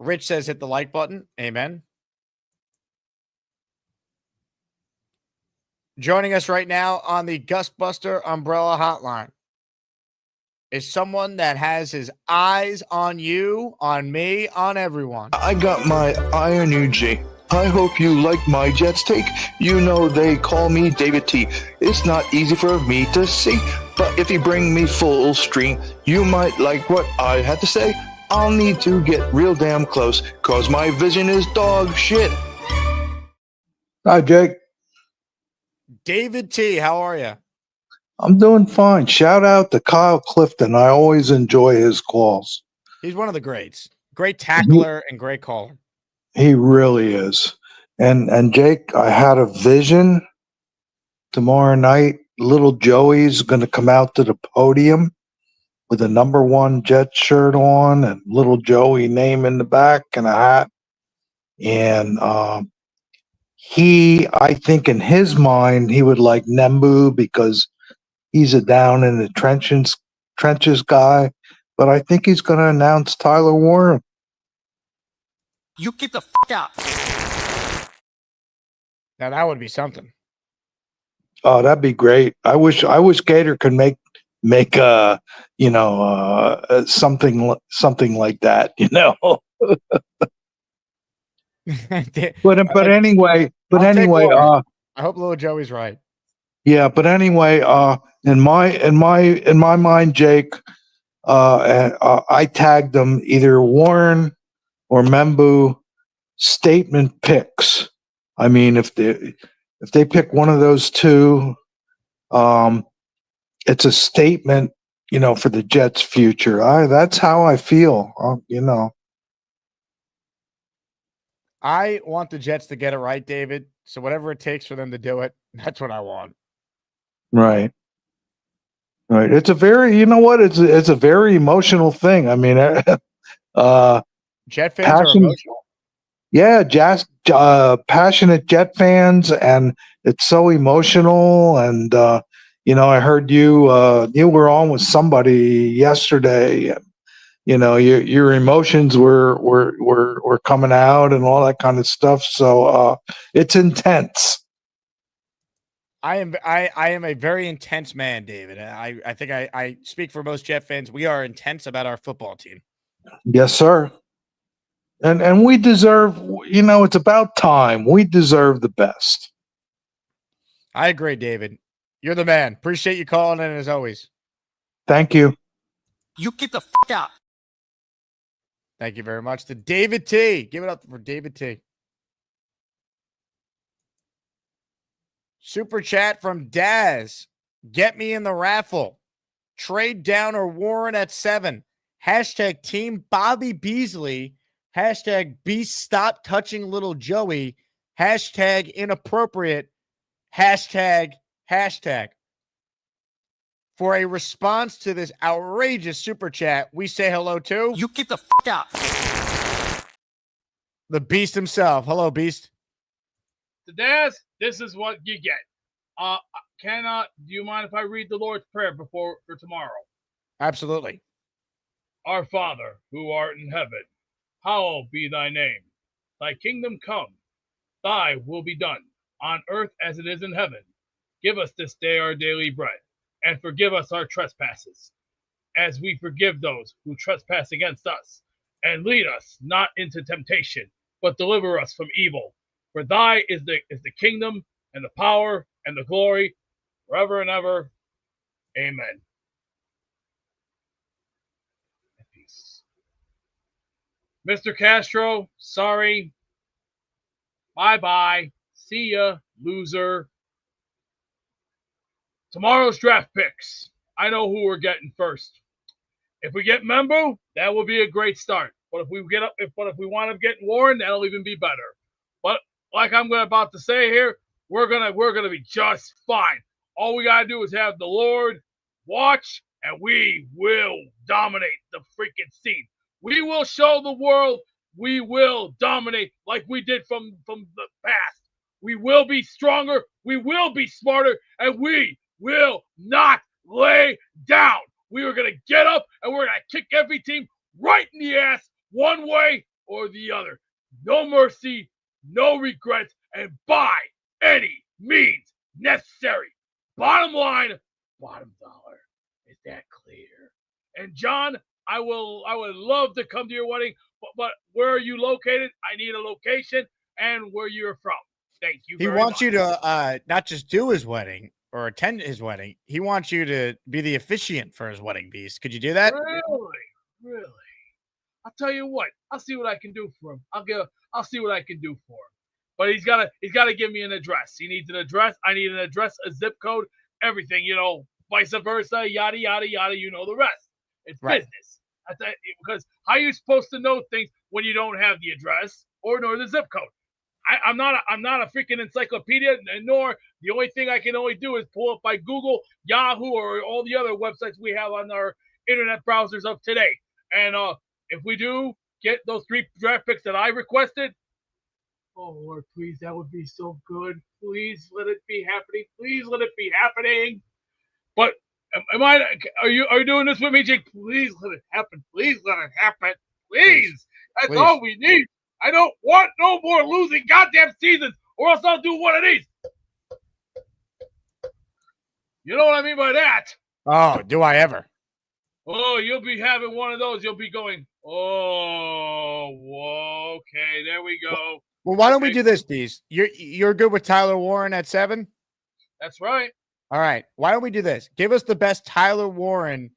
Rich says hit the like button. Amen. Joining us right now on the Gustbuster Umbrella Hotline is someone that has his eyes on you, on me, on everyone. I got my Iron UG. I hope you like my Jets take. You know they call me David T. It's not easy for me to see, but if you bring me full stream, you might like what I had to say. I'll need to get real damn close, cause my vision is dog shit. Hi, Jake. David T, how are you? I'm doing fine. Shout out to Kyle Clifton. I always enjoy his calls. He's one of the greats. Great tackler and great caller. He really is. And Jake, I had a vision tomorrow night. Little Joey's going to come out to the podium with a number 1 Jet shirt on and little Joey name in the back and a hat. And I think in his mind, he would like Nembu because he's a down in the trenches guy. But I think he's going to announce Tyler Warren. You get the out. Now that would be something. Oh, that'd be great. I wish Gator could make something like that, But anyway, I hope little Joey's right. Yeah, but anyway, in my mind, Jake, I tagged them either Warren or Membu statement picks. I mean, if they pick one of those two, it's a statement, for the Jets' future. That's how I feel, I want the Jets to get it right, David. So whatever it takes for them to do it, that's what I want. Right. It's a very, it's a very emotional thing. I mean, Jet fans are emotional. Yeah, passionate Jet fans, and it's so emotional. And I heard you were on with somebody yesterday, and your emotions were coming out and all that kind of stuff. So it's intense. I am a very intense man, David. I think I speak for most Jet fans. We are intense about our football team. Yes, sir. And we deserve, it's about time. We deserve the best. I agree, David. You're the man. Appreciate you calling in as always. Thank you. You get the out. Thank you very much to David T. Give it up for David T. Super chat from Daz. Get me in the raffle. Trade down or Warren at 7. Hashtag team Bobby Beasley. Hashtag Beast stop touching little Joey. Hashtag inappropriate. Hashtag. For a response to this outrageous super chat, we say hello to... You get the out. The Beast himself. Hello, Beast. So Daz, this is what you get. Do you mind if I read the Lord's Prayer for tomorrow? Absolutely. Our Father, who art in heaven, hallowed be thy name. Thy kingdom come. Thy will be done, on earth as it is in heaven. Give us this day our daily bread, and forgive us our trespasses, as we forgive those who trespass against us. And lead us not into temptation, but deliver us from evil. For thy is the kingdom, and the power, and the glory, forever and ever. Amen. Peace. Mr. Castro, sorry. Bye-bye. See ya, loser. Tomorrow's draft picks. I know who we're getting first. If we get Membu, that will be a great start. But if we want to get Warren, that'll even be better. But like I'm about to say here, we're gonna be just fine. All we gotta do is have the Lord watch, and we will dominate the freaking scene. We will show the world we will dominate like we did from the past. We will be stronger, we will be smarter, and we will not lay down. We are going to get up and we're going to kick every team right in the ass one way or the other. No mercy, no regrets, and by any means necessary. Bottom line, bottom dollar. Is that clear? And John, I would love to come to your wedding, but where are you located? I need a location and where you're from. Thank you. He wants you to not just do his wedding or attend his wedding. He wants you to be the officiant for his wedding, Beast. Could you do that? Really? I'll tell you what. I'll see what I can do for him. I'll see what I can do for him. But he's gotta give me an address. He needs an address. I need an address, a zip code, everything. vice versa, yada, yada, yada. You know the rest. It's Right. business. Because how are you supposed to know things when you don't have the address or nor the zip code? I'm not a freaking encyclopedia, nor the only thing I can only do is pull up by Google, Yahoo, or all the other websites we have on our internet browsers of today. And if we do get those 3 draft picks that I requested, oh Lord, please, that would be so good. Please let it be happening. Please let it be happening. But are you doing this with me, Jake? Please let it happen. Please let it happen. Please. That's all we need. I don't want no more losing goddamn seasons, or else I'll do one of these. You know what I mean by that? Oh, do I ever? Oh, you'll be having one of those. You'll be going, oh, okay, there we go. Well, why don't we do this, Deez? You're good with Tyler Warren at 7? That's right. All right. Why don't we do this? Give us the best Tyler Warren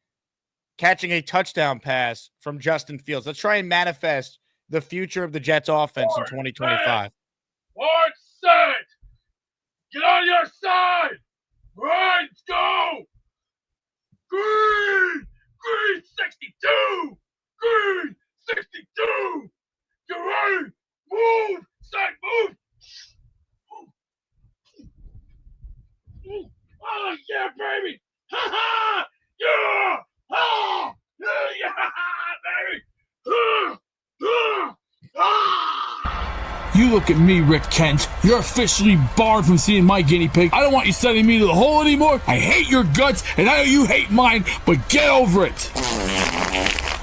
catching a touchdown pass from Justin Fields. Let's try and manifest the future of the Jets offense in 2025. Warren set. Get on your side. Right, go. Green 62. Green 62. Get ready. Move. Set. Move. Oh, yeah, baby. Ha ha. Yeah. Oh. Yeah, baby. You look at me, Rick Kent. You're officially barred from seeing my guinea pig. I don't want you sending me to the hole anymore. I hate your guts, and I know you hate mine, but get over it.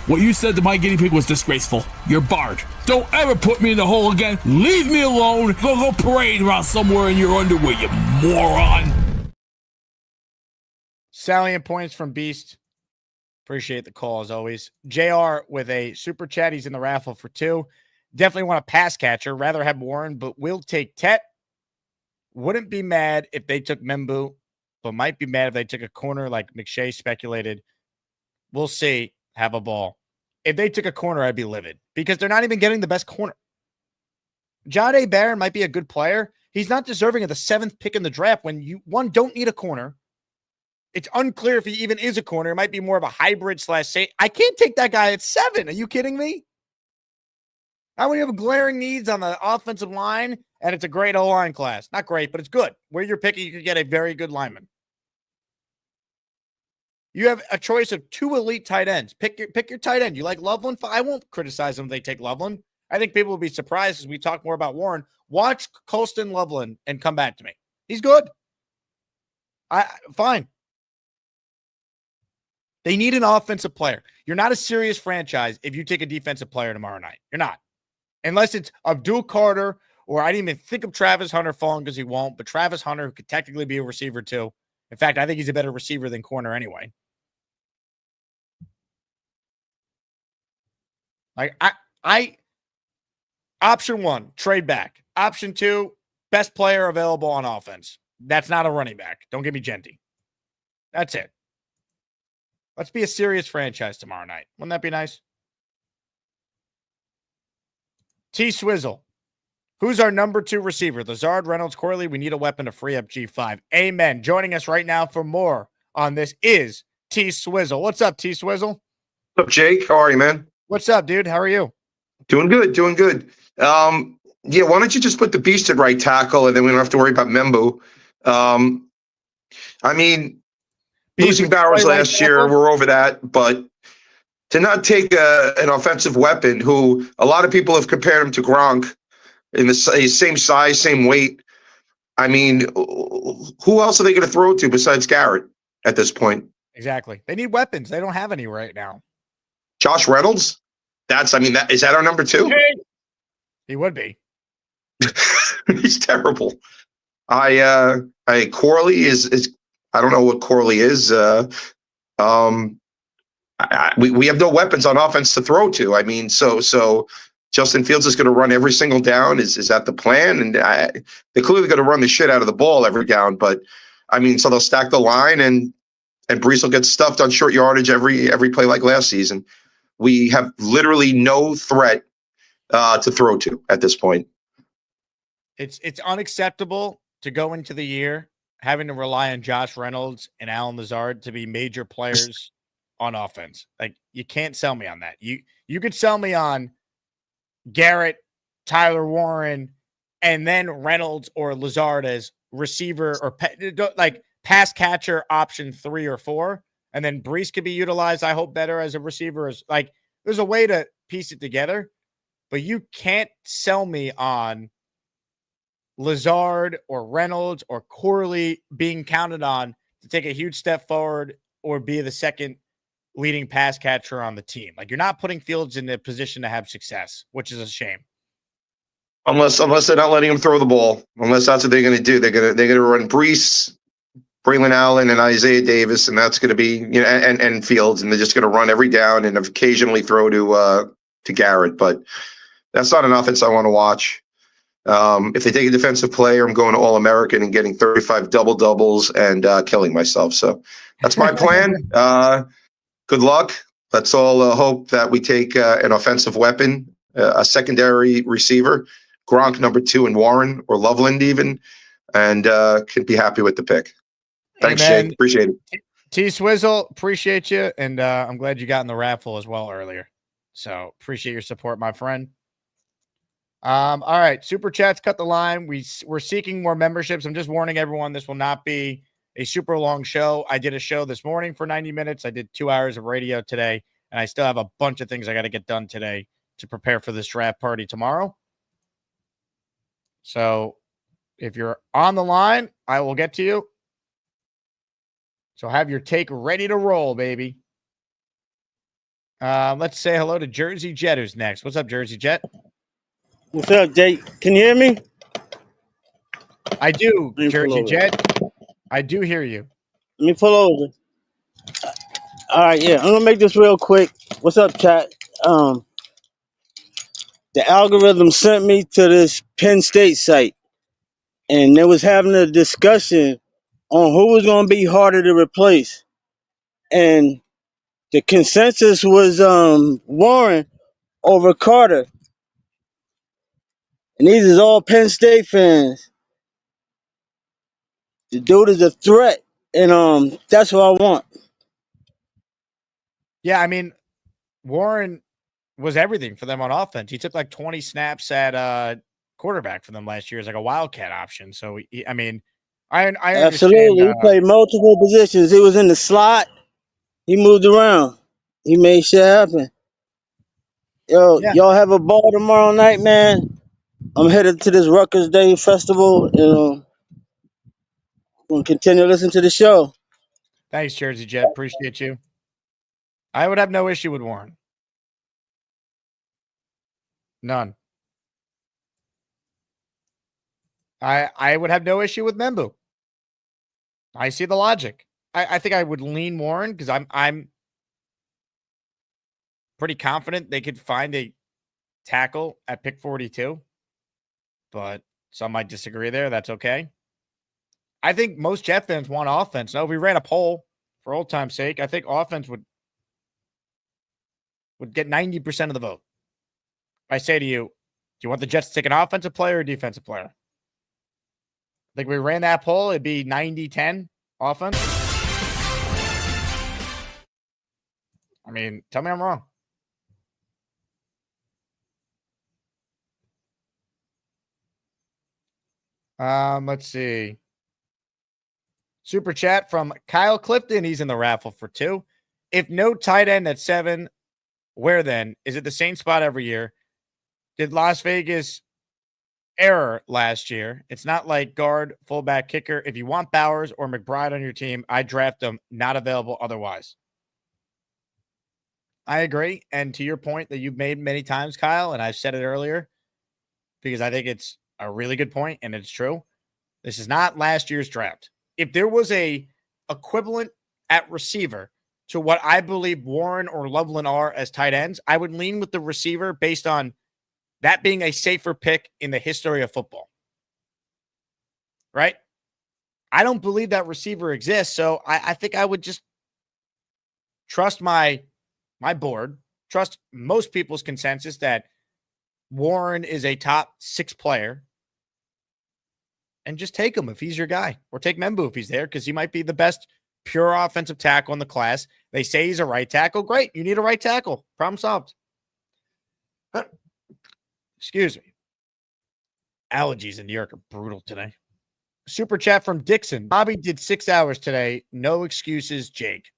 What you said to my guinea pig was disgraceful. You're barred. Don't ever put me in the hole again. Leave me alone. Go parade around somewhere in your underwear, you moron. Salient points from Beast. Appreciate the call as always. JR with a super chat. He's in the raffle for 2. Definitely want a pass catcher. Rather have Warren, but will take Tet. Wouldn't be mad if they took Membu, but might be mad if they took a corner like McShay speculated. We'll see. Have a ball. If they took a corner, I'd be livid because they're not even getting the best corner. Jahdae Barron might be a good player. He's not deserving of the 7th pick in the draft when you, don't need a corner. It's unclear if he even is a corner. It might be more of a hybrid / say. I can't take that guy at 7. Are you kidding me? Now we have glaring needs on the offensive line, and it's a great O-line class. Not great, but it's good. Where you're picking, you could get a very good lineman. You have a choice of 2 elite tight ends. Pick your tight end. You like Loveland? I won't criticize them if they take Loveland. I think people will be surprised as we talk more about Warren. Watch Colston Loveland and come back to me. He's good. Fine. They need an offensive player. You're not a serious franchise if you take a defensive player tomorrow night. You're not. Unless it's Abdul Carter, or I didn't even think of Travis Hunter falling because he won't, but Travis Hunter could technically be a receiver too. In fact, I think he's a better receiver than corner anyway. Like option 1, trade back. Option 2, best player available on offense. That's not a running back. Don't give me Genty. That's it. Let's be a serious franchise tomorrow night. Wouldn't that be nice? T Swizzle. Who's our number 2 receiver? Lazard, Reynolds, Corley. We need a weapon to free up G5. Amen. Joining us right now for more on this is T Swizzle. What's up, T Swizzle? What's up, Jake? How are you, man? What's up, dude? How are you? Doing good. Yeah, why don't you just put the beast at right tackle, and then we don't have to worry about Membu. I mean, losing Bowers last year, we're over that, but to not take an offensive weapon who a lot of people have compared him to Gronk in the same size, same weight. I mean, who else are they going to throw to besides Garrett at this point? Exactly. They need weapons. They don't have any right now. Josh Reynolds? Is that our number 2? He would be. He's terrible. Corley is I don't know what Corley is. We have no weapons on offense to throw to. I mean, so Justin Fields is going to run every single down. Is that the plan? And they're clearly going to run the shit out of the ball every down. But I mean, so they'll stack the line and Brees will get stuffed on short yardage every play like last season. We have literally no threat to throw to at this point. It's unacceptable to go into the year having to rely on Josh Reynolds and Alan Lazard to be major players on offense. Like, you can't sell me on that. You could sell me on Garrett, Tyler Warren, and then Reynolds or Lazard as receiver or like pass catcher option 3 or 4. And then Brees could be utilized, I hope, better as a receiver. As like, there's a way to piece it together, but you can't sell me on Lazard or Reynolds or Corley being counted on to take a huge step forward or be the second leading pass catcher on the team. Like, you're not putting Fields in a position to have success, which is a shame. Unless they're not letting him throw the ball. Unless that's what they're going to do. They're going to run Brees, Braylon Allen, and Isaiah Davis, and that's going to be, you know, and Fields, and they're just going to run every down and occasionally throw to Garrett. But that's not an offense I want to watch. If they take a defensive player, I'm going to All-American and getting 35 double-doubles and killing myself. So that's my plan. Good luck. Let's all hope that we take an offensive weapon, a secondary receiver, Gronk number 2 and Warren or Loveland even, and can be happy with the pick. Thanks, Amen. Jake. Appreciate it. T Swizzle, appreciate you. And I'm glad you got in the raffle as well earlier. So appreciate your support, my friend. All right. Super chats cut the line. We're seeking more memberships. I'm just warning everyone, this will not be a super long show. I did a show this morning for 90 minutes. I did 2 hours of radio today, and I still have a bunch of things I got to get done today to prepare for this draft party tomorrow. So if you're on the line, I will get to you. So have your take ready to roll, baby. Let's say hello to Jersey Jet, who's next. What's up, Jersey Jet? What's up, Jake? Can you hear me? I do, Jersey Jet. I do hear you. Let me pull over. All right, yeah. I'm gonna make this real quick. What's up, chat? The algorithm sent me to this Penn State site, and they was having a discussion on who was gonna be harder to replace. And the consensus was Warren over Carter. And these is all Penn State fans. The dude is a threat, and that's what I want. Yeah, I mean, Warren was everything for them on offense. He took like 20 snaps at quarterback for them last year as like a wildcat option. So, I mean, I Absolutely. He played multiple positions. He was in the slot. He moved around. He made shit happen. Yo, y'all have a ball tomorrow night, man. I'm headed to this Rutgers Day festival, and I'm going to continue to listen to the show. Thanks, Jersey Jet. Appreciate you. I would have no issue with Warren. None. I would have no issue with Membu. I see the logic. I think I would lean Warren because I'm pretty confident they could find a tackle at pick 42. But some might disagree there. That's okay. I think most Jet fans want offense. Now, if we ran a poll for old time's sake, I think offense would get 90% of the vote. I say to you, do you want the Jets to take an offensive player or defensive player? I think we ran that poll, it'd be 90-10 offense. I mean, tell me I'm wrong. Let's see. Super chat from Kyle Clifton. He's in the raffle for 2. If no tight end at 7, where then? Is it the same spot every year? Did Las Vegas error last year? It's not like guard, fullback, kicker. If you want Bowers or McBride on your team, I draft them. Not available otherwise. I agree. And to your point that you've made many times, Kyle, and I've said it earlier, because I think it's a really good point and it's true. This is not last year's draft. If there was a equivalent at receiver to what I believe Warren or Loveland are as tight ends, I would lean with the receiver based on that being a safer pick in the history of football. Right? I don't believe that receiver exists, so I think I would just trust my board, trust most people's consensus that Warren is a top 6 player and just take him if he's your guy, or take Membu if he's there, because he might be the best pure offensive tackle in the class. They say he's a right tackle. Great. You need a right tackle. Problem solved. Excuse me. Allergies in New York are brutal today. Super chat from Dixon. Bobby did 6 hours today. No excuses, Jake.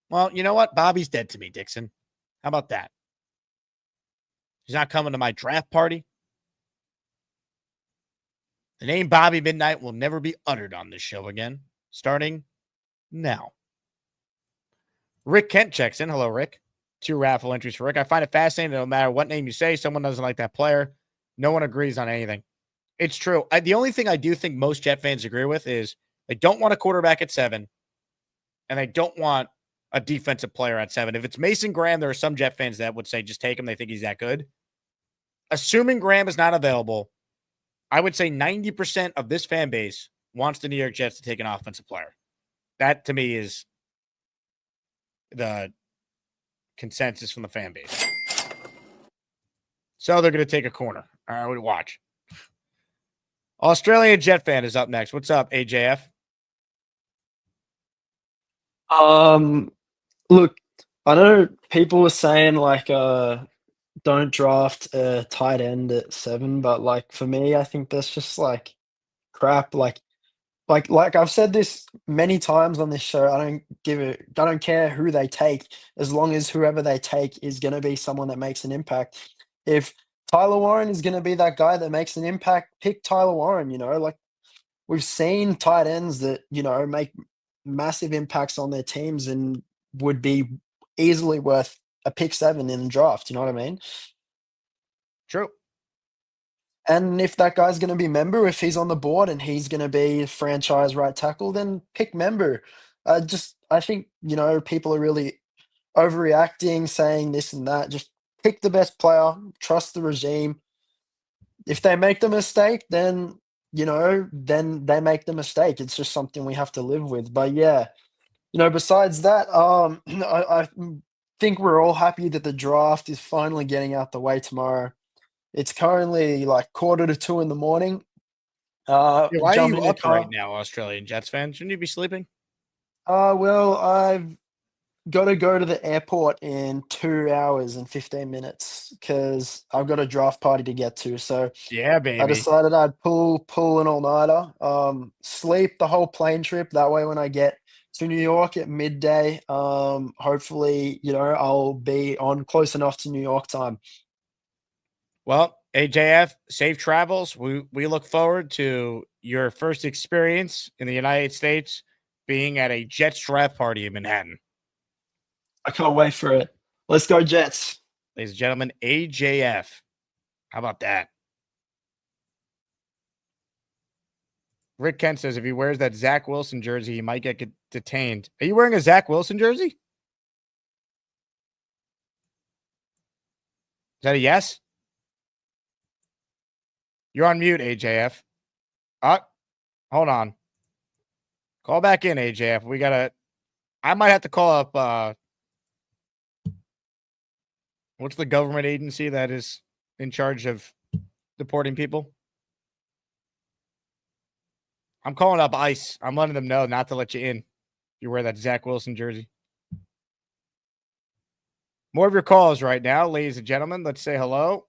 Well, you know what? Bobby's dead to me, Dixon. How about that? He's not coming to my draft party. The name Bobby Midnight will never be uttered on this show again, starting now. Rick Kent checks in. Hello, Rick. 2 raffle entries for Rick. I find it fascinating that no matter what name you say, someone doesn't like that player. No one agrees on anything. It's true. The only thing I do think most Jet fans agree with is they don't want a quarterback at 7, and they don't want a defensive player at 7. If it's Mason Graham, there are some Jet fans that would say just take him. They think he's that good. Assuming Graham is not available, I would say 90% of this fan base wants the New York Jets to take an offensive player. That, to me, is the consensus from the fan base. So they're going to take a corner. All right, we watch. Australian Jet fan is up next. What's up, AJF? Look, I know people were saying like don't draft a tight end at 7, but like for me, I think that's just like crap. Like I've said this many times on this show. I don't care who they take, as long as whoever they take is going to be someone that makes an impact. If Tyler Warren is going to be that guy that makes an impact, pick Tyler Warren. Like we've seen tight ends that make massive impacts on their teams and would be easily worth a pick 7 in the draft. You know what I mean? True. And if that guy's going to be Member, if he's on the board and he's going to be a franchise right tackle, then pick Member. I think, people are really overreacting, saying this and that. Just pick the best player, trust the regime. If they make the mistake, then they make the mistake. It's just something we have to live with. But yeah, besides that, I think we're all happy that the draft is finally getting out the way tomorrow. It's currently like 1:45 in the morning. Why are Jump you in the up car. right now, Australian Jets fan? Shouldn't you be sleeping? Well, I've got to go to the airport in 2 hours and 15 minutes because I've got a draft party to get to. So yeah, baby. I decided I'd pull an all-nighter, sleep the whole plane trip. That way when I get to New York at midday, hopefully, I'll be on close enough to New York time. Well, AJF, safe travels. We look forward to your first experience in the United States being at a Jets draft party in Manhattan. I can't wait for it. Let's go, Jets. Ladies and gentlemen, AJF. How about that? Rick Kent says if he wears that Zach Wilson jersey, he might get detained. Are you wearing a Zach Wilson jersey? Is that a yes? You're on mute, AJF. Hold on. Call back in, AJF. I might have to call up, what's the government agency that is in charge of deporting people? I'm calling up ICE. I'm letting them know not to let you in if you wear that Zach Wilson jersey. More of your calls right now, ladies and gentlemen. Let's say hello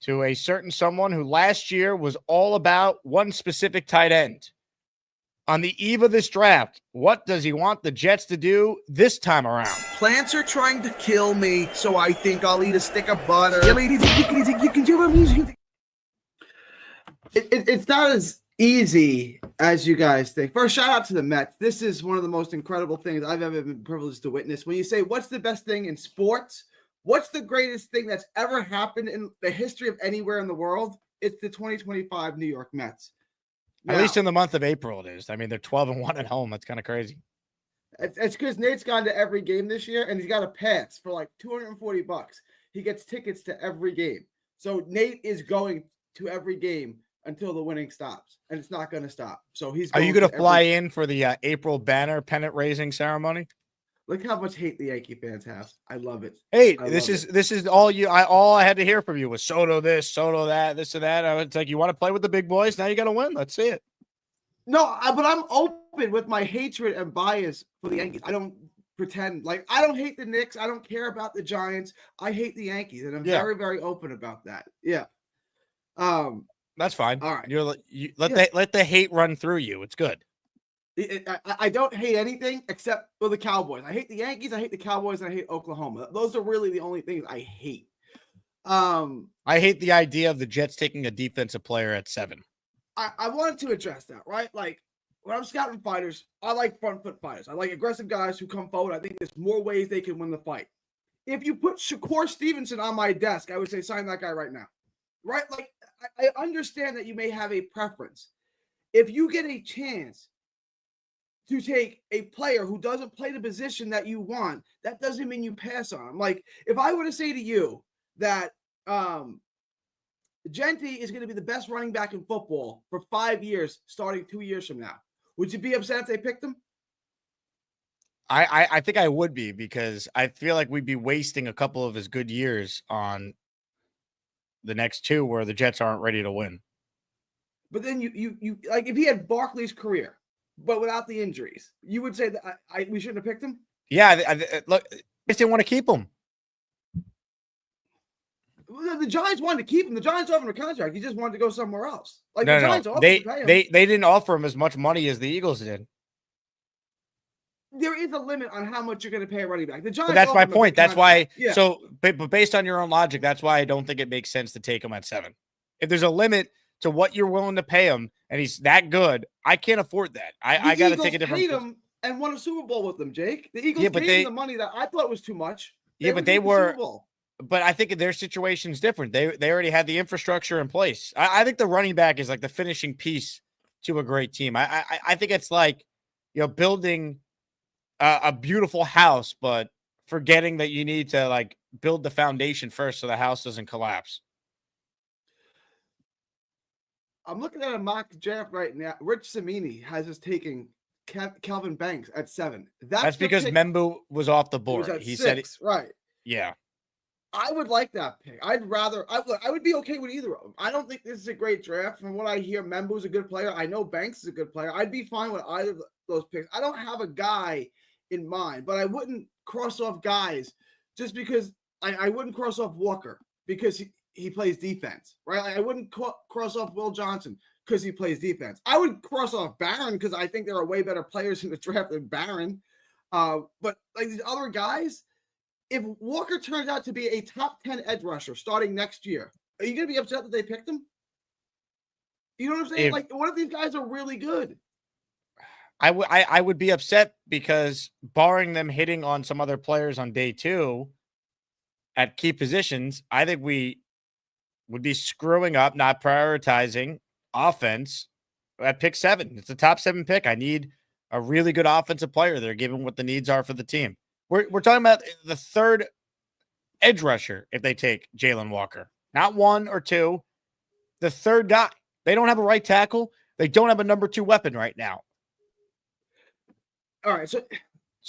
to a certain someone who last year was all about one specific tight end. On the eve of this draft, what does he want the Jets to do this time around? Plants are trying to kill me, so I think I'll eat a stick of butter. Yeah, ladies, you can do it. It's not as easy as you guys think. First, shout out to the Mets. This is one of the most incredible things I've ever been privileged to witness. When you say, what's the best thing in sports? What's the greatest thing that's ever happened in the history of anywhere in the world? It's the 2025 New York Mets. At least in the month of April, it is. I mean, they're 12-1 at home. That's kind of crazy. It's because Nate's gone to every game this year, and he's got a pass for like $240. He gets tickets to every game. So Nate is going to every game until the winning stops, and it's not going to stop. So he's. Are you going to fly in for the April banner pennant raising ceremony? Look how much hate the Yankee fans have. I love it. Hey, I this love is all you. All I had to hear from you was Soto this, Soto that, this and that. It's like you want to play with the big boys. Now you got to win. Let's see it. No, but I'm open with my hatred and bias for the Yankees. I don't pretend like I don't hate the Knicks. I don't care about the Giants. I hate the Yankees, and I'm very, very open about that. Yeah. That's fine. All right. Let the hate run through you. It's good. I don't hate anything except for the Cowboys. I hate the Yankees. I hate the Cowboys. And I hate Oklahoma. Those are really the only things I hate. I hate the idea of the Jets taking a defensive player at 7. I wanted to address that, right? Like when I'm scouting fighters, I like front foot fighters. I like aggressive guys who come forward. I think there's more ways they can win the fight. If you put Shakur Stevenson on my desk, I would say sign that guy right now. Right? Like I understand that you may have a preference. If you get a chance to take a player who doesn't play the position that you want, that doesn't mean you pass on him. Like if I were to say to you that Gentry is going to be the best running back in football for 5 years, starting 2 years from now, would you be upset if they picked him? I think I would be, because I feel like we'd be wasting a couple of his good years on the next 2 where the Jets aren't ready to win. But then you like if he had Barkley's career, but without the injuries, you would say that we shouldn't have picked him? Yeah, look, I just didn't want to keep him. The Giants wanted to keep him. The Giants offered him a contract. He just wanted to go somewhere else. Like No, the Giants no. offered to pay him. They didn't offer him as much money as the Eagles did. There is a limit on how much you're going to pay a running back. The Giants. But that's my point. That's why. Yeah. So, but based on your own logic, that's why I don't think it makes sense to take him at 7. If there's a limit to what you're willing to pay him, and he's that good, I can't afford that. I got to take a different. Paid him and won a Super Bowl with them, Jake. The Eagles paid him the money that I thought was too much. They were. But I think their situation's different. They already had the infrastructure in place. I think the running back is like the finishing piece to a great team. I think it's like, building a beautiful house, but forgetting that you need to like build the foundation first so the house doesn't collapse. I'm looking at a mock draft right now. Rich Cimini has us taking Calvin Banks at 7. That's because Membu was off the board. He said it right. Yeah. I would like that pick. I would be okay with either of them. I don't think this is a great draft. From what I hear, Membu's a good player. I know Banks is a good player. I'd be fine with either of those picks. I don't have a guy in mind, but I wouldn't cross off guys just because I wouldn't cross off Walker because he plays defense, right? I wouldn't cross off Will Johnson because he plays defense. I would cross off Barron because I think there are way better players in the draft than Barron. But like these other guys, if Walker turns out to be a top 10 edge rusher starting next year, are you going to be upset that they picked him? You know what I'm saying? Like, what if these guys are really good? I would be upset because barring them hitting on some other players on day 2 at key positions, I think we would be screwing up, not prioritizing offense at pick 7. It's a top 7 pick. I need a really good offensive player there, given what the needs are for the team. We're talking about the 3rd edge rusher if they take Jalen Walker, not 1 or 2, the 3rd guy. They don't have a right tackle. They don't have a number 2 weapon right now. All right, so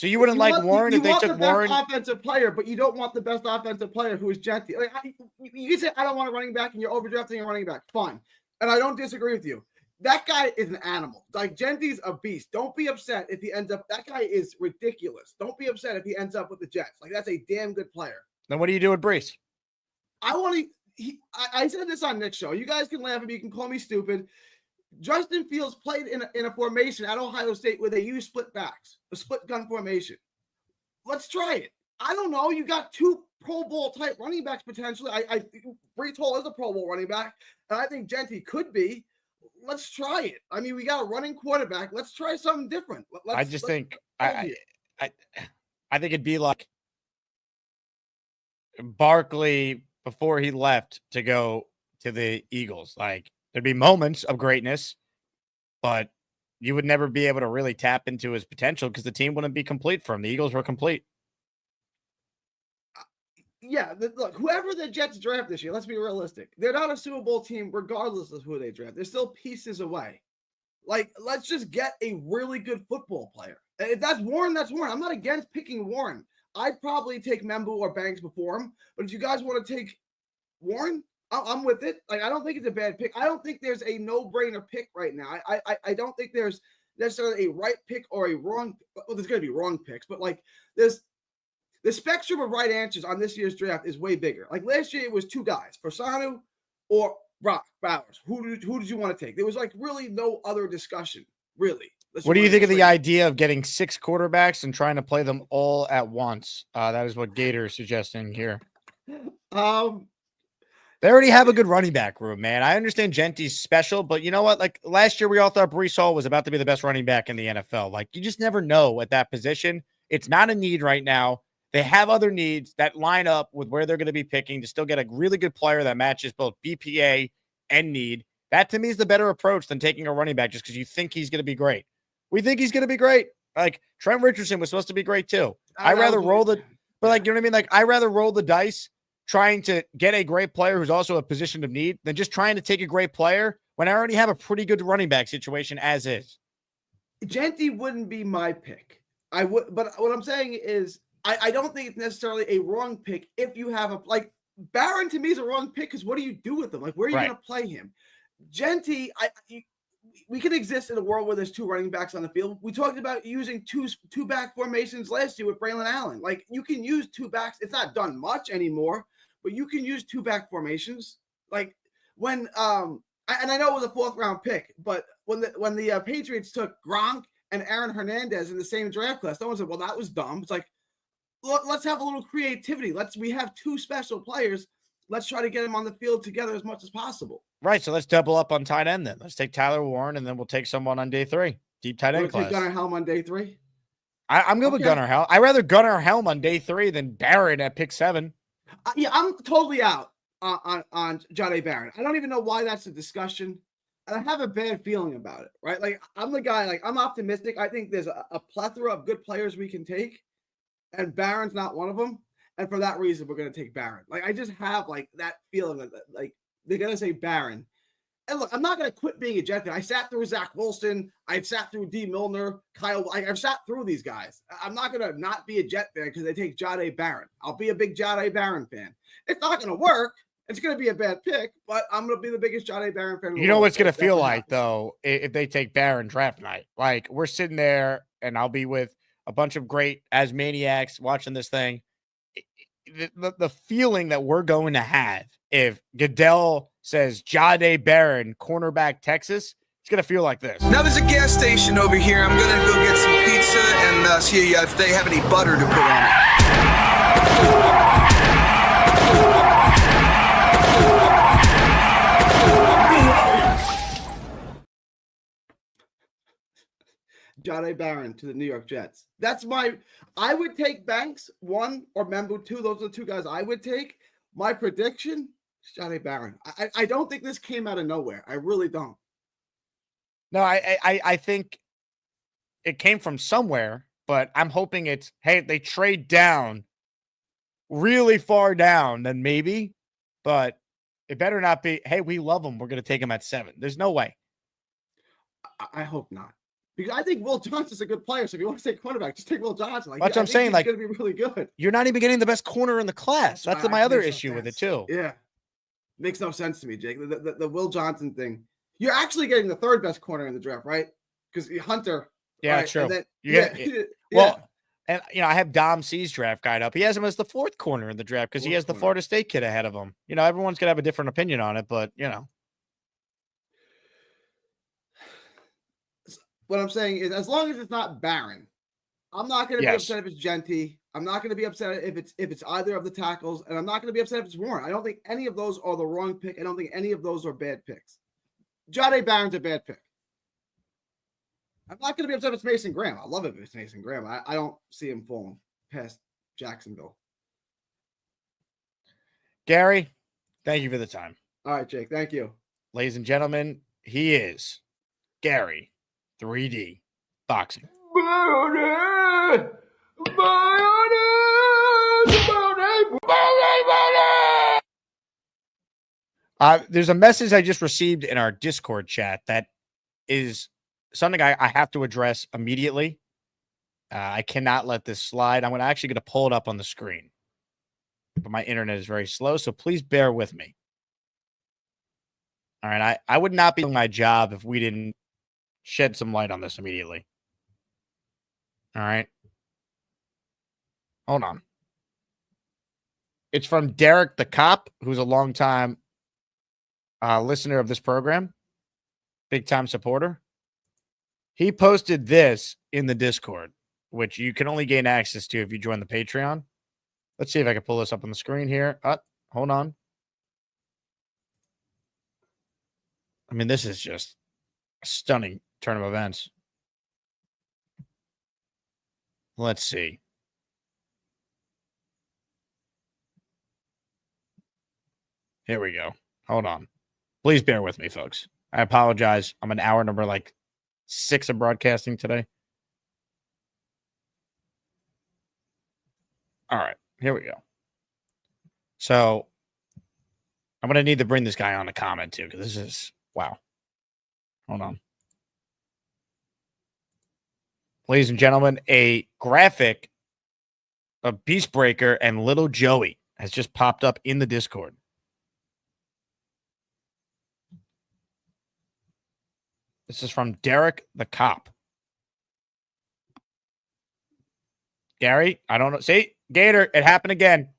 you wouldn't like Warren if they took Warren? Offensive player, but you don't want the best offensive player who is Gentry. Like you can say I don't want a running back, and you're overdrafting a running back. Fine, and I don't disagree with you. That guy is an animal. Like Gentry's a beast. Don't be upset if he ends up. That guy is ridiculous. Don't be upset if he ends up with the Jets. Like that's a damn good player. Then what do you do with Brees? I said this on Nick's show. You guys can laugh at me. You can call me stupid. Justin Fields played in a formation at Ohio State where they use split backs, a split gun formation. Let's try it. I don't know. You got 2 Pro Bowl type running backs potentially. Brees Hall is a Pro Bowl running back, and I think Gentry could be. Let's try it. I mean, we got a running quarterback. Let's try something different. I think it'd be like Barkley before he left to go to the Eagles. Like there'd be moments of greatness, but you would never be able to really tap into his potential because the team wouldn't be complete for him. The Eagles were complete. Yeah, look, whoever the Jets draft this year, let's be realistic. They're not a Super Bowl team regardless of who they draft. They're still pieces away. Like, let's just get a really good football player. If that's Warren, that's Warren. I'm not against picking Warren. I'd probably take Membu or Banks before him. But if you guys want to take Warren, I'm with it. Like, I don't think it's a bad pick. I don't think there's a no-brainer pick right now. I don't think there's necessarily a right pick or a wrong. Well, there's going to be wrong picks, but like there's the spectrum of right answers on this year's draft is way bigger. Like last year, it was two guys: Fasanu or Brock Bowers. Who did you want to take? There was like really no other discussion, really. What do you think of the idea of getting 6 quarterbacks and trying to play them all at once? That is what Gator is suggesting here. They already have a good running back room, man. I understand Genty's special, but you know what? Like last year, we all thought Breece Hall was about to be the best running back in the NFL. Like you just never know at that position. It's not a need right now. They have other needs that line up with where they're going to be picking to still get a really good player that matches both BPA and need. That to me is the better approach than taking a running back just because you think he's going to be great. We think he's going to be great. Like Trent Richardson was supposed to be great too. I'd rather roll the, but like, you know what I mean? Like I'd rather roll the dice trying to get a great player who's also a position of need than just trying to take a great player when I already have a pretty good running back situation as is. Genty wouldn't be my pick. I would, but what I'm saying is I don't think it's necessarily a wrong pick if you have like Barron to me is a wrong pick because what do you do with him? Like where are you going to play him? Genty, we can exist in a world where there's 2 running backs on the field. We talked about using two back formations last year with Braylon Allen. Like you can use 2 backs. It's not done much anymore, but you can use 2 back formations. Like when and I know it was a 4th round pick, but when the Patriots took Gronk and Aaron Hernandez in the same draft class, someone said, "Well, that was dumb." It's like, let's have a little creativity. We have 2 special players. Let's try to get them on the field together as much as possible. Right. So let's double up on tight end then. Let's take Tyler Warren and then we'll take someone on day 3. Deep tight end class. Take Gunnar Helm on day 3. I'm good with Gunnar Helm. I'd rather Gunnar Helm on day 3 than Barron at pick 7. Yeah, I'm totally out on Jahdae Barron. I don't even know why that's a discussion. And I have a bad feeling about it, right? Like I'm the guy, like I'm optimistic. I think there's a plethora of good players we can take, and Barron's not one of them. And for that reason, we're going to take Barron. Like I just have like that feeling that like they're going to say Barron. And look, I'm not going to quit being a Jet fan. I sat through Zach Wilson. I've sat through D. Milner, Kyle. I've sat through these guys. I'm not going to not be a Jet fan because they take Jahdae Barron. I'll be a big Jahdae Barron fan. It's not going to work. It's going to be a bad pick, but I'm going to be the biggest Jahdae Barron fan. You know what's going to feel like, though, if they take Barron draft night? Like, we're sitting there, and I'll be with a bunch of great Asmaniacs watching this thing. The feeling that we're going to have if Goodell says Jahdae Barron, cornerback Texas, it's going to feel like this. Now there's a gas station over here. I'm going to go get some pizza and see if they have any butter to put on it. Jahdae Barron to the New York Jets. I would take Banks 1 or Membu 2. Those are the 2 guys I would take. My prediction is Jahdae Barron. I don't think this came out of nowhere. I really don't. No, I think it came from somewhere, but I'm hoping it's, hey, they trade down really far down, then maybe, but it better not be, hey, we love them. We're going to take them at 7. There's no way. I hope not. Because I think Will Johnson's a good player. So if you want to take cornerback, just take Will Johnson. Like, that's what I'm saying. Like, going to be really good. You're not even getting the best corner in the class. That's my other issue with it too. Yeah, makes no sense to me, Jake. The Will Johnson thing. You're actually getting the 3rd best corner in the draft, right? Because Hunter. Yeah, right? true. Then, well, and I have Dom C's draft guide up. He has him as the 4th corner in the draft because he has the Florida State kid ahead of him. Everyone's gonna have a different opinion on it, but What I'm saying is, as long as it's not Barron, I'm not going to be upset if it's Genty. I'm not going to be upset if it's either of the tackles, and I'm not going to be upset if it's Warren. I don't think any of those are the wrong pick. I don't think any of those are bad picks. Jahdae Barron's a bad pick. I'm not going to be upset if it's Mason Graham. I love it if it's Mason Graham. I don't see him falling past Jacksonville. Gary, thank you for the time. All right, Jake. Thank you. Ladies and gentlemen, he is Gary 3D Boxing. There's a message I just received in our Discord chat that is something I have to address immediately. I cannot let this slide. I'm actually going to pull it up on the screen. But my internet is very slow, so please bear with me. All right, I would not be doing my job if we didn't shed some light on this immediately. All right. Hold on. It's from Derek the Cop, who's a longtime listener of this program, big-time supporter. He posted this in the Discord, which you can only gain access to if you join the Patreon. Let's see if I can pull this up on the screen here. Hold on. I mean, this is just a stunning turn of events. Let's see. Here we go. Hold on. Please bear with me, folks. I apologize. I'm an hour number 6 of broadcasting today. All right. Here we go. So I'm going to need to bring this guy on to comment too, because this is, wow. Hold on. Ladies and gentlemen, a graphic of Beastbreaker and Little Joey has just popped up in the Discord. This is from Derek the Cop. Gary, I don't know. See, Gator, it happened again.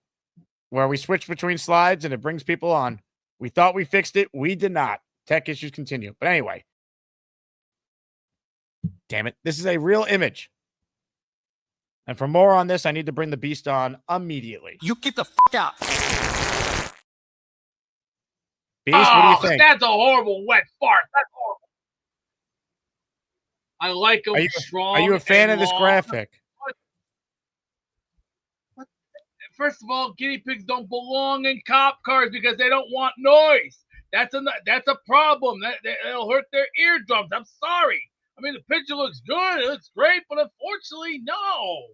Where we switch between slides and it brings people on. We thought we fixed it. We did not. Tech issues continue. But anyway. Damn it. This is a real image. And for more on this, I need to bring the beast on immediately. You get the fuck out. Beast, what do you think? That's a horrible wet fart. That's horrible. I like them strong. Are you a fan of this long. graphic? First of all, guinea pigs don't belong in cop cars because they don't want noise. That's a problem. That'll hurt their eardrums. I'm sorry. I mean, the picture looks good. It looks great, but unfortunately, no.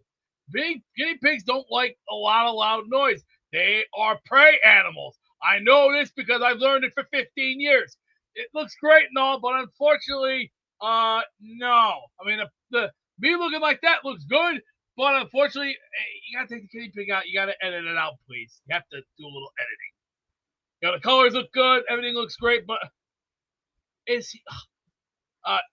Guinea pigs don't like a lot of loud noise. They are prey animals. I know this because I've learned it for 15 years. It looks great and all, but unfortunately, no. I mean, the me looking like that looks good. But unfortunately, you got to take the guinea pig out. You got to edit it out, please. You have to do a little editing. The colors look good. Everything looks great. But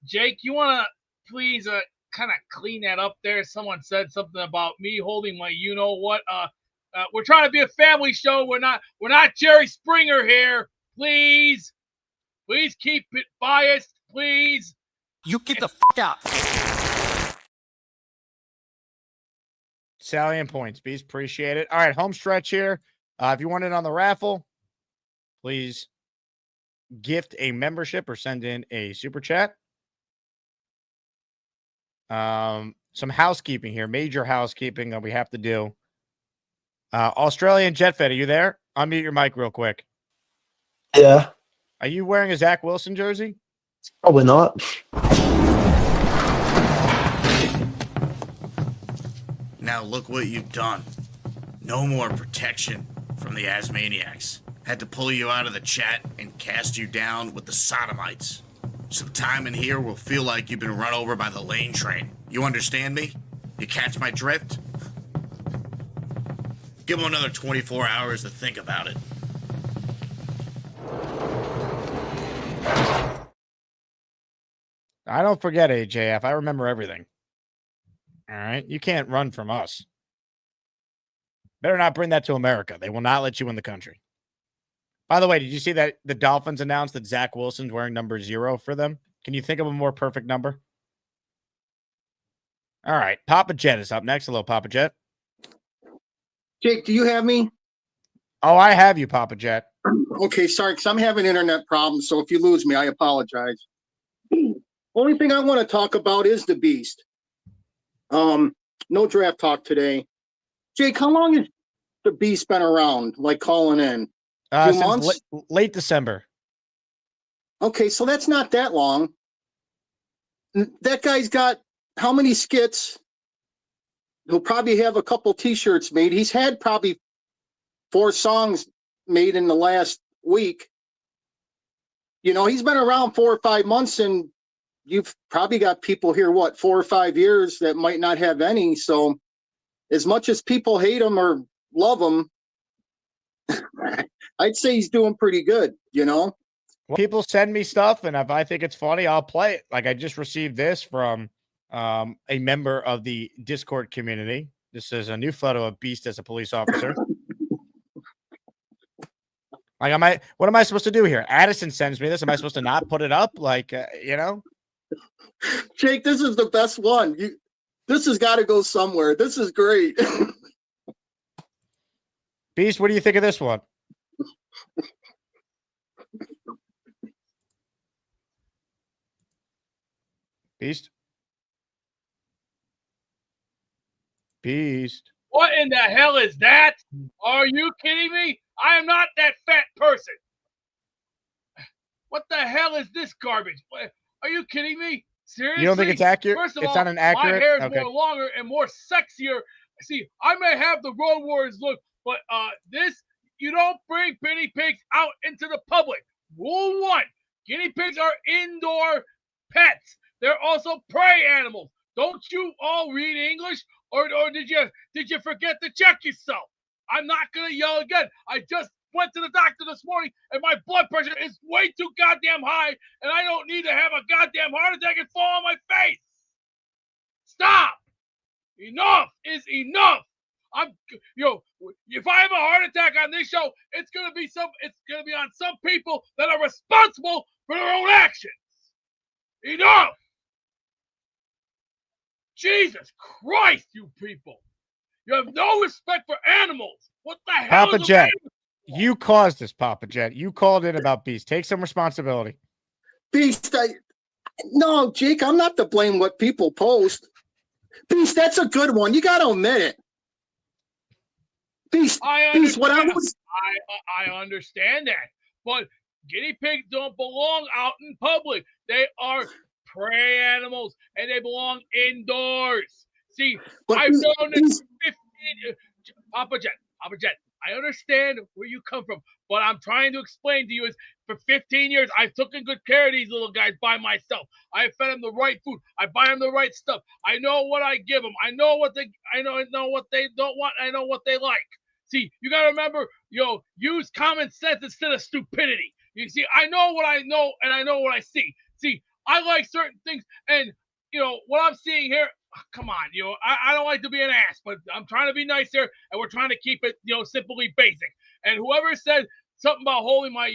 Jake, you want to please kind of clean that up there? Someone said something about me holding my you-know-what. We're trying to be a family show. We're not Jerry Springer here. Please keep it biased, please. You get the fuck out. Salient points, Beast. Appreciate it. All right, home stretch here. If you want it on the raffle, please gift a membership or send in a super chat. Some housekeeping here, major housekeeping that we have to do. Australian Jet Fed, are you there? Unmute your mic real quick. Yeah. Are you wearing a Zach Wilson jersey? Probably not. Now look what you've done. No more protection from the Asmaniacs. Had to pull you out of the chat and cast you down with the sodomites. Some time in here will feel like you've been run over by the lane train. You understand me? You catch my drift? Give them another 24 hours to think about it. I don't forget, AJF. I remember everything. All right. You can't run from us. Better not bring that to America. They will not let you in the country. By the way, did you see that the Dolphins announced that Zach Wilson's wearing number 0 for them? Can you think of a more perfect number? All right. Papa Jet is up next. Hello, Papa Jet. Jake, do you have me? Oh, I have you, Papa Jet. Okay, sorry, because I'm having internet problems, so if you lose me, I apologize. Only thing I want to talk about is the Beast. No draft talk today. Jake, how long has the Beast been around, like calling in? A few months? Late December. Okay, so that's not that long. That guy's got how many skits? He'll probably have a couple T-shirts made. He's had probably 4 songs made in the last week. You know, he's been around 4 or 5 months, and you've probably got people here, 4 or 5 years that might not have any. So as much as people hate him or love him, I'd say he's doing pretty good, Well, people send me stuff, and if I think it's funny, I'll play it. Like I just received this from a member of the Discord community. This is a new photo of Beast as a police officer. Like, what am I supposed to do here? Addison sends me this. Am I supposed to not put it up? Like, Jake, this is the best one. This has got to go somewhere. This is great. Beast, what do you think of this one? Beast? Beast. What in the hell is that? Are you kidding me? I am not that fat person. What the hell is this garbage? Are you kidding me? Seriously? You don't think it's accurate? First of it's all, not an accurate. my hair is okay. more longer and more sexier. See, I may have the Road Warriors look, but this, you don't bring guinea pigs out into the public. Rule 1, guinea pigs are indoor pets. They're also prey animals. Don't you all read English? Or did you forget to check yourself? I'm not gonna yell again. I just went to the doctor this morning and my blood pressure is way too goddamn high, and I don't need to have a goddamn heart attack and fall on my face. Stop! Enough is enough. If I have a heart attack on this show, it's gonna be on some people that are responsible for their own actions. Enough! Jesus Christ, you people! You have no respect for animals. What the hell? Papa Jet, you caused this, Papa Jet. You called in about Beast. Take some responsibility. Beast, no, Jake, I'm not to blame what people post. Beast, that's a good one. You got to admit it. Beast, what I was... I understand that, but guinea pigs don't belong out in public. They are prey animals, and they belong indoors. See, I've known this 15 Papa Jet, I understand where you come from, but I'm trying to explain to you is for 15 years, I've taken good care of these little guys by myself. I fed them the right food. I buy them the right stuff. I know what I give them. I know what they don't want. I know what they like. See, you got to remember, use common sense instead of stupidity. You see, I know what I know, and I know what I see. See, I like certain things, and what I'm seeing here. Come on, I don't like to be an ass, but I'm trying to be nice here, and we're trying to keep it, simply basic. And whoever said something about holding my,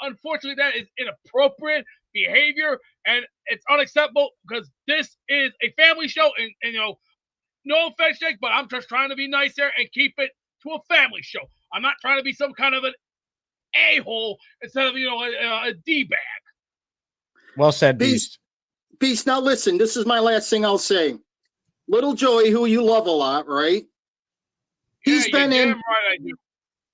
unfortunately, that is inappropriate behavior, and it's unacceptable because this is a family show, and no offense, Jake, but I'm just trying to be nice here and keep it to a family show. I'm not trying to be some kind of an a-hole instead of a d-bag. Well said, Beast. Beast, now listen, this is my last thing I'll say. Little Joey, who you love a lot, right? He's been in. Right, I do.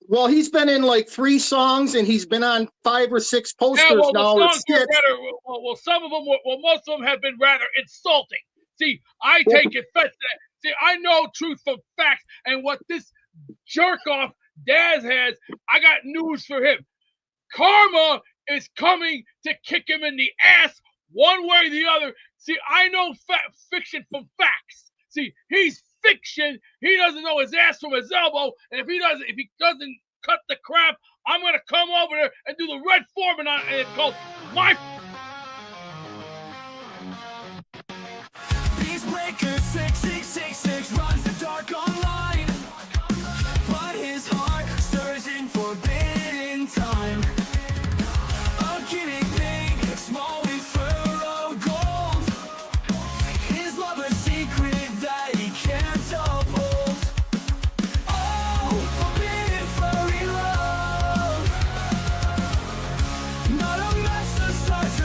Well, he's been in like 3 songs, and he's been on 5 or 6 posters now. Most of them have been rather insulting. See, I take offense to that. See, I know truth from facts, and what this jerk off Daz has, I got news for him. Karma is coming to kick him in the ass one way or the other. See, I know fiction from facts. See, he's fiction. He doesn't know his ass from his elbow, and if he doesn't cut the crap, I'm gonna come over there and do the Red Foreman on it, and it's called my. Peacemaker 6666 runs the dark online, but his heart stirs in forbidden time. A guinea pig, small with fur of gold. His love a secret that he can't uphold. Oh, forbidden flurry love. Not a master starts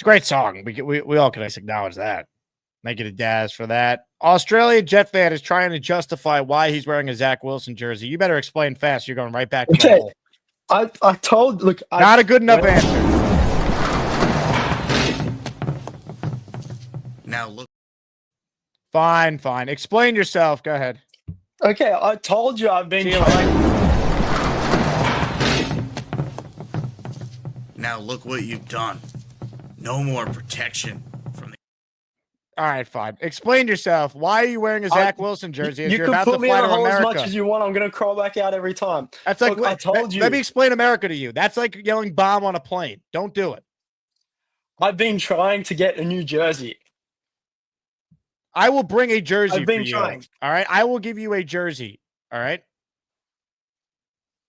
a great song. We all can acknowledge that. Make it a Daz for that. Australia Jet fan is trying to justify why he's wearing a Zach Wilson jersey. You better explain fast. You're going right back to the Okay. hole. I told, look. Not a good enough answer. Now look. Fine. Explain yourself. Go ahead. Okay, I told you I've been trying. Now look what you've done. No more protection from the. All right, fine. Explain yourself. Why are you wearing a Zach Wilson jersey as You you're can about put to me in fly the to hole as America? much as you want. I'm gonna crawl back out every time. That's like, look, I told you. Let me explain America to you. That's like yelling bomb on a plane. Don't do it. I've been trying to get a new jersey. I will bring a jersey I've been for you. trying. All right. I will give you a jersey. All right.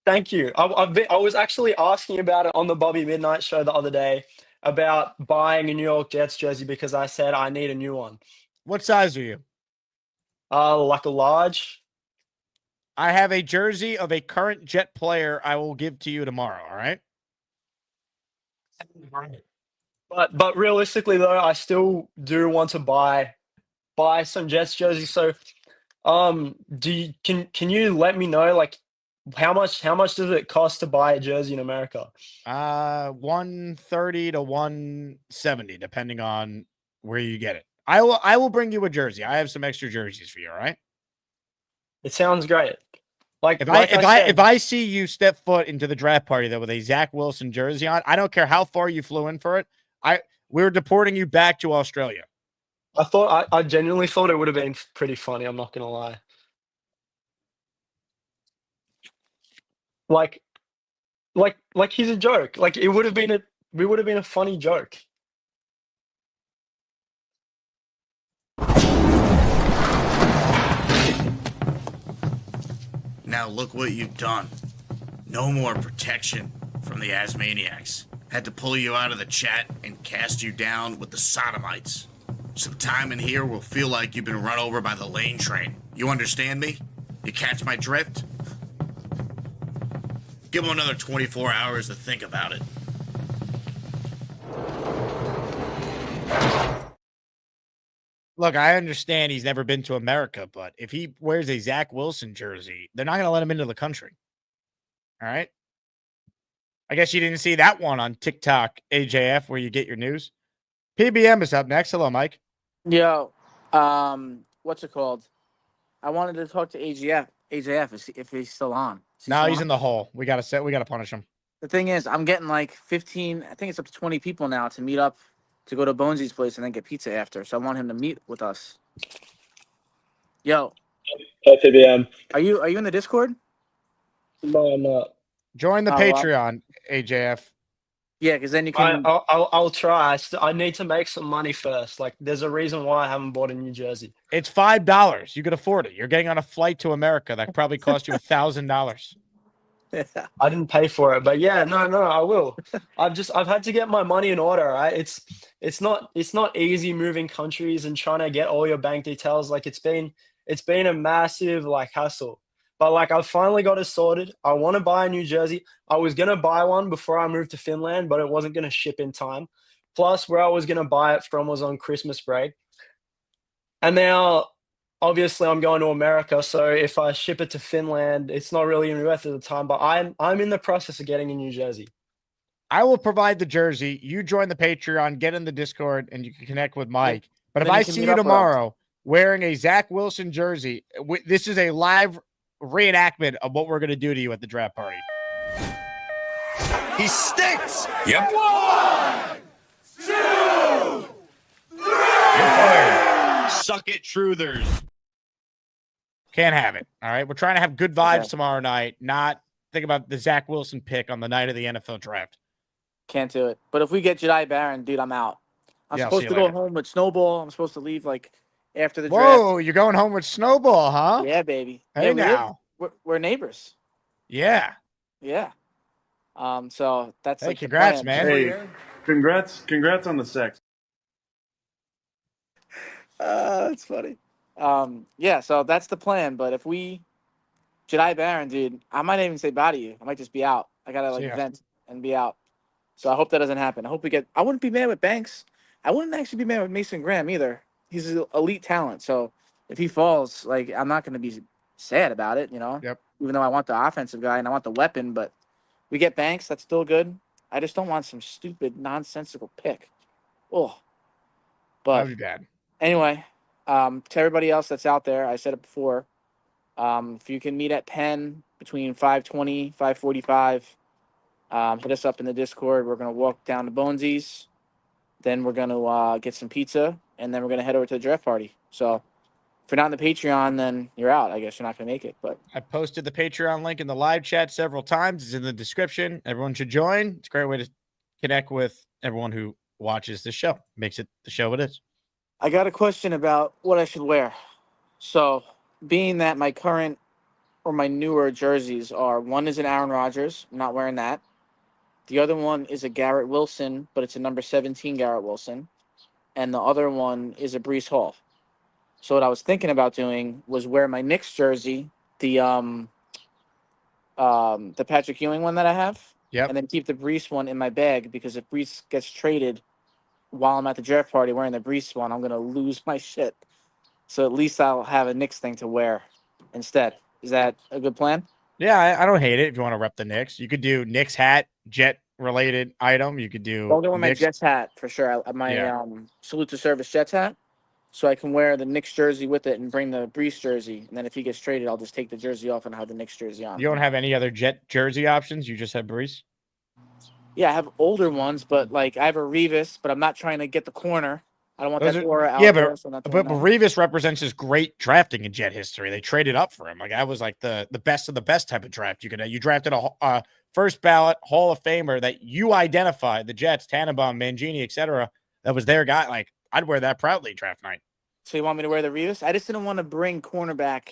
Thank you. I was actually asking about it on the Bobby Midnight show the other day about buying a New York Jets jersey because I said I need a new one. What size are you? Like a large. I have a jersey of a current Jet player I will give to you tomorrow. All right. But realistically though, I still do want to buy some Jets jerseys. So can you let me know like how much does it cost to buy a jersey in America? 130 to 170, depending on where you get it. I will bring you a jersey. I have some extra jerseys for you, all right? It sounds great. If I see you step foot into the draft party though with a Zach Wilson jersey on, I don't care how far you flew in for it. We're deporting you back to Australia. I genuinely thought it would have been pretty funny. I'm not gonna lie. Like he's a joke. Like we would have been a funny joke. Now look what you've done. No more protection from the Asmaniacs. Had to pull you out of the chat and cast you down with the sodomites. Some time in here will feel like you've been run over by the lane train. You understand me? You catch my drift? Give him another 24 hours to think about it. Look, I understand he's never been to America, but if he wears a Zach Wilson jersey, they're not going to let him into the country. All right? I guess you didn't see that one on TikTok, AJF, where you get your news. PBM is up next. Hello, Mike. Yo, what's it called? I wanted to talk to AJF if he's still on. No, he's in the hole. We got to punish him. The thing is, I'm getting like 15, I think it's up to 20 people now to meet up to go to Bonesy's place and then get pizza after. So I want him to meet with us. Yo. Hey, PBM. Are you in the Discord? No, I'm not. Join the Patreon, AJF. Yeah, because then you can. I'll try. I need to make some money first. Like, there's a reason why I haven't bought a new jersey. It's $5. You could afford it. You're getting on a flight to America that probably cost you $1,000. I didn't pay for it, but yeah, no, I will. I've had to get my money in order, right? It's not easy moving countries and trying to get all your bank details. Like it's been a massive like hassle. But like I've finally got it sorted. I want to buy a new jersey. I was gonna buy one before I moved to Finland, but it wasn't gonna ship in time. Plus, where I was gonna buy it from was on Christmas break. And now obviously I'm going to America, so if I ship it to Finland, it's not really worth it at the time. But I'm in the process of getting a new jersey. I will provide the jersey. You join the Patreon, get in the Discord, and you can connect with Mike. But if I see you tomorrow wearing a Zach Wilson jersey, this is a live reenactment of what we're going to do to you at the draft party. He stinks! Yep. 1, 2, 3! You're fired. Suck it, truthers. Can't have it. All right. We're trying to have good vibes tomorrow night, not think about the Zach Wilson pick on the night of the NFL draft. Can't do it. But if we get Jedi Baron, dude, I'm out. I'm supposed to go home with Snowball. I'm supposed to leave like after the draft. Whoa, you're going home with Snowball, huh? Yeah, baby. Hey, yeah, now. We're neighbors. Yeah. Yeah. So that's like congrats, the plan. man. Hey, congrats on the sex. That's funny. Yeah, so that's the plan. But if we Jedi Baron, dude, I might not even say bye to you. I might just be out. I gotta like vent and be out. So I hope that doesn't happen. I wouldn't be mad with Banks. I wouldn't actually be mad with Mason Graham either. He's an elite talent. So if he falls, like, I'm not going to be sad about it, Yep. Even though I want the offensive guy and I want the weapon, but we get Banks. That's still good. I just don't want some stupid, nonsensical pick. Oh, That but would be bad. anyway, to everybody else that's out there, I said it before. If you can meet at Penn between 5:20, 5:45, hit us up in the Discord. We're gonna walk down to Bonesies. Then we're gonna get some pizza, and then we're gonna head over to the draft party. So if you're not in the Patreon, then you're out. I guess you're not gonna make it. But I posted the Patreon link in the live chat several times. It's in the description. Everyone should join. It's a great way to connect with everyone who watches the show. Makes it the show it is. I got a question about what I should wear. So, being that my current or my newer jerseys are, one is an Aaron Rodgers, I'm not wearing that. The other one is a Garrett Wilson, but it's a number 17 Garrett Wilson. And the other one is a Brees Hall. So what I was thinking about doing was wear my Knicks jersey, the Patrick Ewing one that I have. Yep. And then keep the Brees one in my bag, because if Brees gets traded while I'm at the draft party wearing the Brees one, I'm gonna lose my shit. So at least I'll have a Knicks thing to wear instead. Is that a good plan? Yeah, I don't hate it if you want to rep the Knicks. You could do Knicks hat, Jet related item. You could do I'll go with my Knicks. Jets hat for sure. My salute to service Jets hat, so I can wear the Knicks jersey with it and bring the Brees jersey. And then if he gets traded, I'll just take the jersey off and have the Knicks jersey on. You don't have any other Jet jersey options? You just have Brees? Yeah, I have older ones, but like I have a Revis, but I'm not trying to get the corner. I don't want Those that are- aura out yeah, there. So I'm not doing but that. Revis represents his great drafting in Jet history. They traded up for him. Like, I was like the best of the best type of draft. You drafted a first ballot Hall of Famer that you identified, the Jets, Tannenbaum, Mangini, etc. That was their guy. Like, I'd wear that proudly draft night. So you want me to wear the Revis? I just didn't want to bring cornerback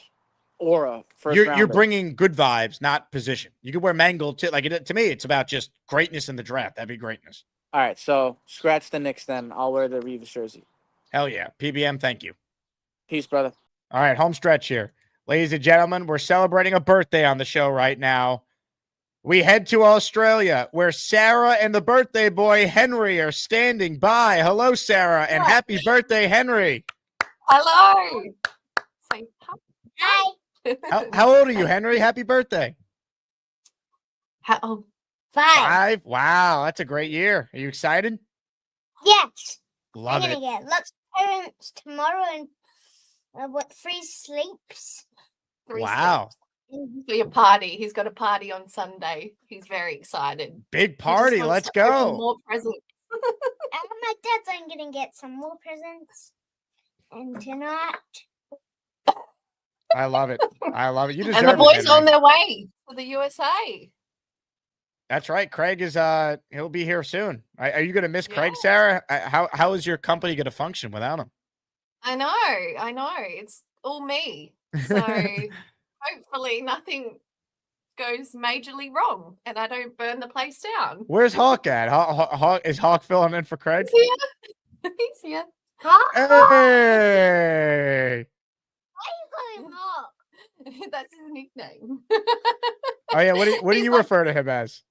aura first You're rounder. bringing good vibes, not position. You could wear Mangle too. Like, to me, it's about just greatness in the draft. That'd be greatness. All right, so scratch the Knicks then. I'll wear the Revis jersey. Hell yeah. PBM, thank you. Peace, brother. All right, home stretch here. Ladies and gentlemen, we're celebrating a birthday on the show right now. We head to Australia, where Sarah and the birthday boy, Henry, are standing by. Hello, Sarah, and happy birthday, Henry. Hello. Say hi. How old are you, Henry? Happy birthday. How? 5. Wow, that's a great year. Are you excited? Yes. Love I'm it. gonna get lots of parents tomorrow and what 3 sleeps. Wow. For your party. He's got a party on Sunday. He's very excited. Big He just party. wants Let's to open go. More presents. And my dad's I'm gonna get some more presents. And tonight. I love it. I love it. You deserve And the it, boys Henry. on their way to the USA. That's right. Craig is he'll be here soon. Are you gonna miss Craig, Sarah? How is your company gonna function without him? I know. It's all me. So hopefully nothing goes majorly wrong and I don't burn the place down. Where's Hawk at? Hawk is Hawk filling in for Craig? He's here. He's here. Hey! That's his nickname. Oh yeah, what do He's you like- refer to him as?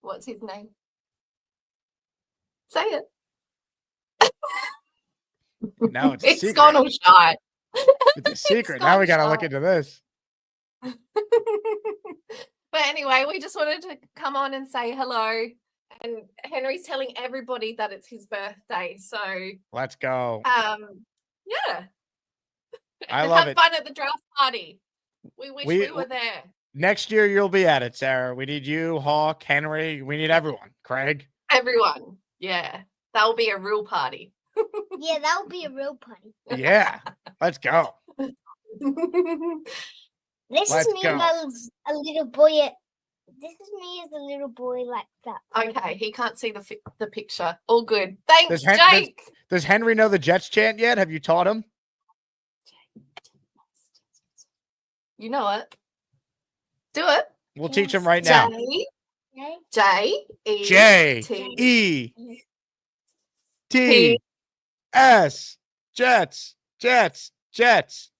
What's his name? Say it. No, it's a It's secret. gone all shy. It's a secret. Now we gotta look into this. But anyway, we just wanted to come on and say hello. And Henry's telling everybody that it's his birthday. So Let's go. yeah. I And love have it. fun at the draft party. We wish we were there. Next year you'll be at it, Sarah. We need you, Hawk, Henry. We need everyone. Craig. Everyone. Yeah. That'll be a real party. Yeah, that would be a real party. Yeah. Let's go. This Let's is me go. as a little boy. This is me as a little boy like that. Okay, he can't see the picture. All good. Thanks, Does, Jake. does Henry know the Jets chant yet? Have you taught him? You know it. Do it. We'll teach him right now. J-E-T. J-E-T-S. Jets. Jets. Jets.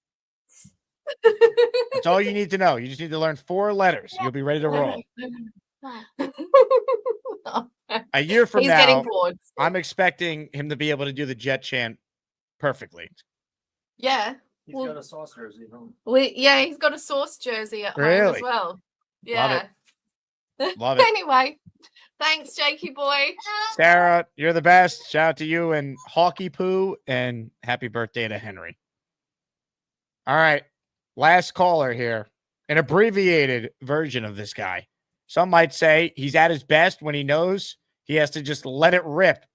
That's all you need to know. You just need to learn 4 letters. You'll be ready to roll. A year from He's now, getting bored. I'm expecting him to be able to do the Jet chant perfectly. Yeah. He's got a sauce jersey at home. Yeah, he's got a Sauce jersey at home as Really? well. Yeah. Love it. Anyway, thanks, Jakey boy. Sarah, you're the best. Shout out to you and Hawky Poo, and happy birthday to Henry. All right. Last caller here. An abbreviated version of this guy. Some might say he's at his best when he knows he has to just let it rip.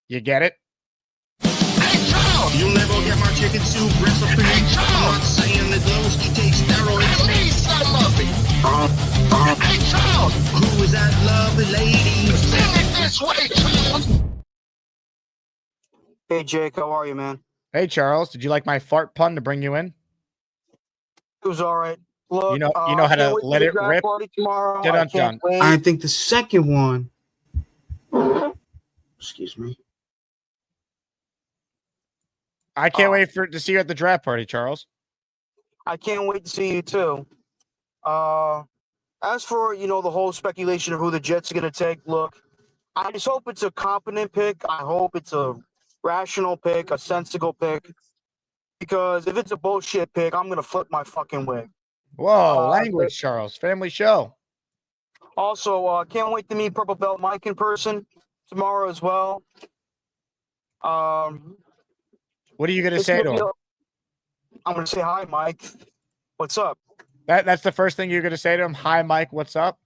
You get it? You'll never get my chicken soup recipe. I'm not saying that those who take steroids need some of it. Hey, child! Who is that lovely lady? Sing it this way, child! Hey, Jake, how are you, man? Hey, Charles. Did you like my fart pun to bring you in? It was all right. Look, You know how to let it rip? Tomorrow. Dun, dun, dun. I think the second one. Excuse me. I can't wait to see you at the draft party, Charles. I can't wait to see you too. As for the whole speculation of who the Jets are going to take, look, I just hope it's a competent pick. I hope it's a rational pick, a sensible pick. Because if it's a bullshit pick, I'm going to flip my fucking wig. Whoa, language, Charles. Family show. Also, can't wait to meet Purple Belt Mike in person tomorrow as well. What are you going to say to him? I'm going to say, hi, Mike. What's up? That's the first thing you're going to say to him? Hi, Mike. What's up?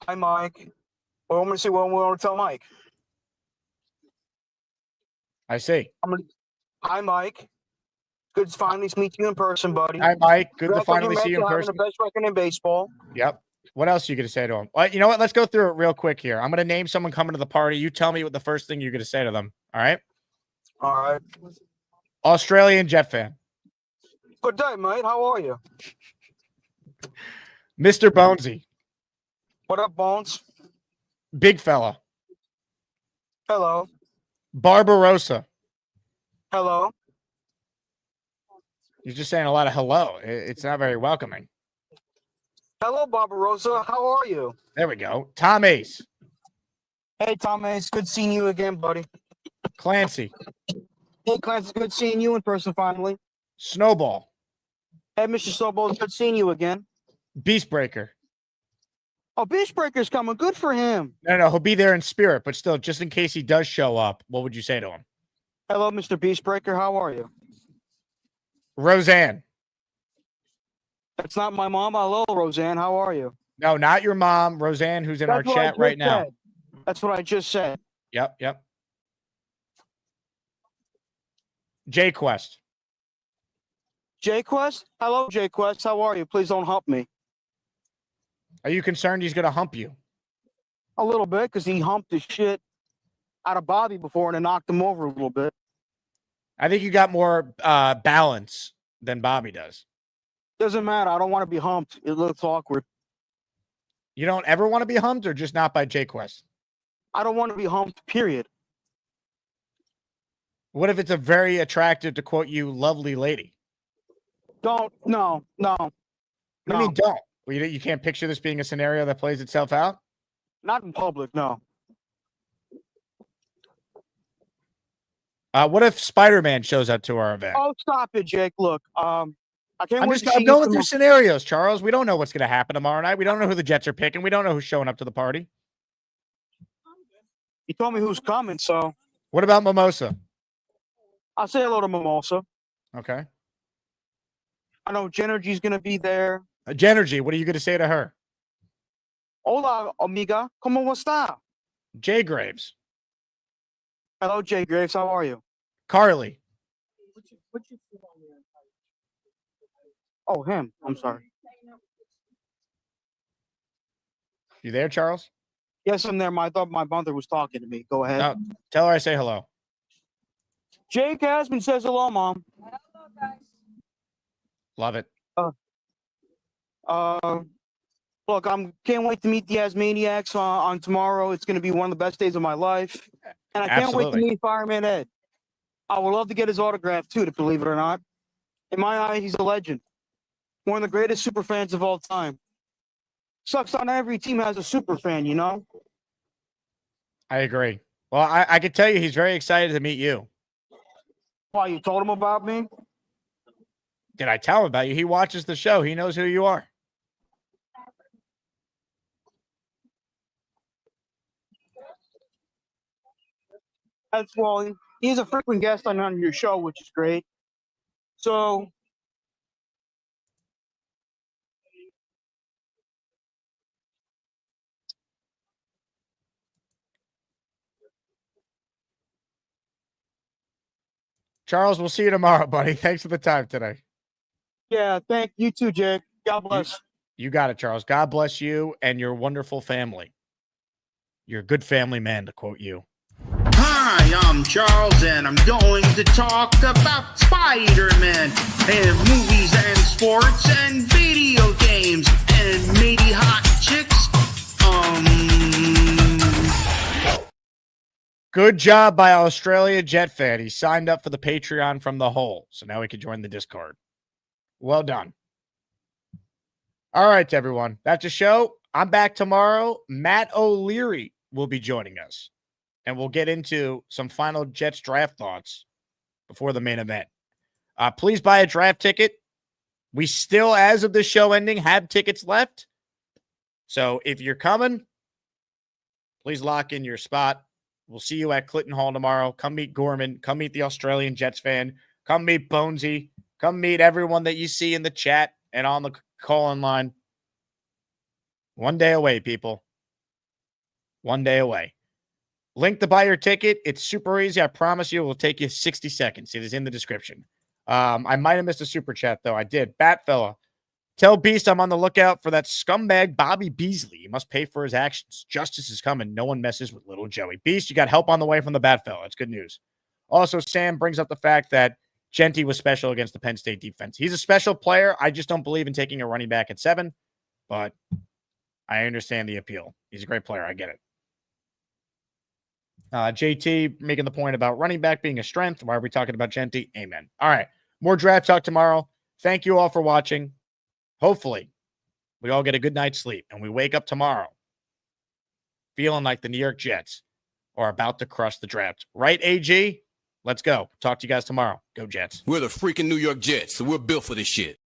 Hi, Mike. Well, I'm going to say what we want to tell Mike. I see. Hi, Mike. Good to finally meet you in person, buddy. Hi, Mike. Good to Congrats on finally your see you in Mets person. having the best record in baseball. Yep. What else are you going to say to him? You know what? Let's go through it real quick here. I'm going to name someone coming to the party. You tell me what the first thing you're going to say to them. All right? All right. Australian Jet fan. Good day, mate. How are you? Mr. Bonesy. What up, Bones? Big fella. Hello. Barbarossa. Hello. You're just saying a lot of hello. It's not very welcoming. Hello, Barbarossa. How are you? There we go. Tom Ace. Hey, Tom Ace. Good seeing you again, buddy. Clancy. Hey, Clancy. Good seeing you in person finally. Snowball. Hey, Mr. Snowball. Good seeing you again. Beastbreaker. Oh, Beastbreaker's coming. Good for him. No, he'll be there in spirit, but still, just in case he does show up, what would you say to him? Hello, Mr. Beastbreaker. How are you? Roseanne. That's not my mom. Hello, Roseanne. How are you? No, not your mom. Roseanne, who's in our chat right now. That's what I just said. Yep. J-Quest. J-Quest? Hello, J-Quest. How are you? Please don't hump me. Are you concerned he's going to hump you? A little bit, because he humped the shit out of Bobby before and then knocked him over a little bit. I think you got more balance than Bobby does. Doesn't matter. I don't want to be humped. It looks awkward. You don't ever want to be humped, or just not by J-Quest? I don't want to be humped, period. What if it's a very attractive, to quote you, lovely lady? No. What do you mean don't? Well, you can't picture this being a scenario that plays itself out? Not in public, no. What if Spider-Man shows up to our event? Oh, stop it, Jake. Look, I can't wait to see I'm you going through tomorrow. scenarios, Charles. We don't know what's going to happen tomorrow night. We don't know who the Jets are picking. We don't know who's showing up to the party. You told me who's coming, so. What about Mimosa? I'll say hello to Mimosa. Okay. I know Genergy's going to be there. Genergy, what are you going to say to her? Hola, amiga. ¿Cómo está? Jay Graves. Hello, Jay Graves. How are you? Carly. Oh, him. I'm sorry. You there, Charles? Yes, I'm there. I thought my mother was talking to me. Go ahead. No, tell her I say hello. Jake Asman says hello, Mom. Love it. Look, can't wait to meet the Asmaniacs on tomorrow. It's going to be one of the best days of my life. And I can't wait to meet Fireman Ed. I would love to get his autograph, too, to believe it or not. In my eye, he's a legend. One of the greatest super fans of all time. Sucks on every team has a super fan, you know? I agree. Well, I can tell you he's very excited to meet you. Why, you told him about me? Did I tell him about you? He watches the show. He knows who you are. That's well, he's a frequent guest on your show, which is great. So Charles, we'll see you tomorrow, buddy. Thanks for the time today. yeah, thank you too, Jake. God bless. You got it, Charles. God bless you and your wonderful family. You're a good family man, to quote you. Hi, I'm Charles, and I'm going to talk about Spider-Man and movies and sports and video games and maybe hot chicks. Good job by Australia Jet fan. He signed up for the Patreon from the hole, so now he can join the Discord. Well done. All right, everyone. That's a show. I'm back tomorrow. Matt O'Leary will be joining us, and we'll get into some final Jets draft thoughts before the main event. Please buy a draft ticket. We still, as of the show ending, have tickets left. So if you're coming, please lock in your spot. We'll see you at Clinton Hall tomorrow. Come meet Gorman. Come meet the Australian Jets fan. Come meet Bonesy. Come meet everyone that you see in the chat and on the call-in line. One day away, people. One day away. Link to buy your ticket. It's super easy. I promise you it will take you 60 seconds. It is in the description. I might have missed a super chat, though. I did. Batfella. Tell Beast I'm on the lookout for that scumbag Bobby Beasley. He must pay for his actions. Justice is coming. No one messes with little Joey. Beast, you got help on the way from the Batfella. That's good news. Also, Sam brings up the fact that Genty was special against the Penn State defense. He's a special player. I just don't believe in taking a running back at 7, but I understand the appeal. He's a great player. I get it. JT making the point about running back being a strength. Why are we talking about Genty? Amen. All right. More draft talk tomorrow. Thank you all for watching. Hopefully, we all get a good night's sleep and we wake up tomorrow feeling like the New York Jets are about to crush the draft. Right, AG? Let's go. Talk to you guys tomorrow. Go Jets. We're the freaking New York Jets, so we're built for this shit.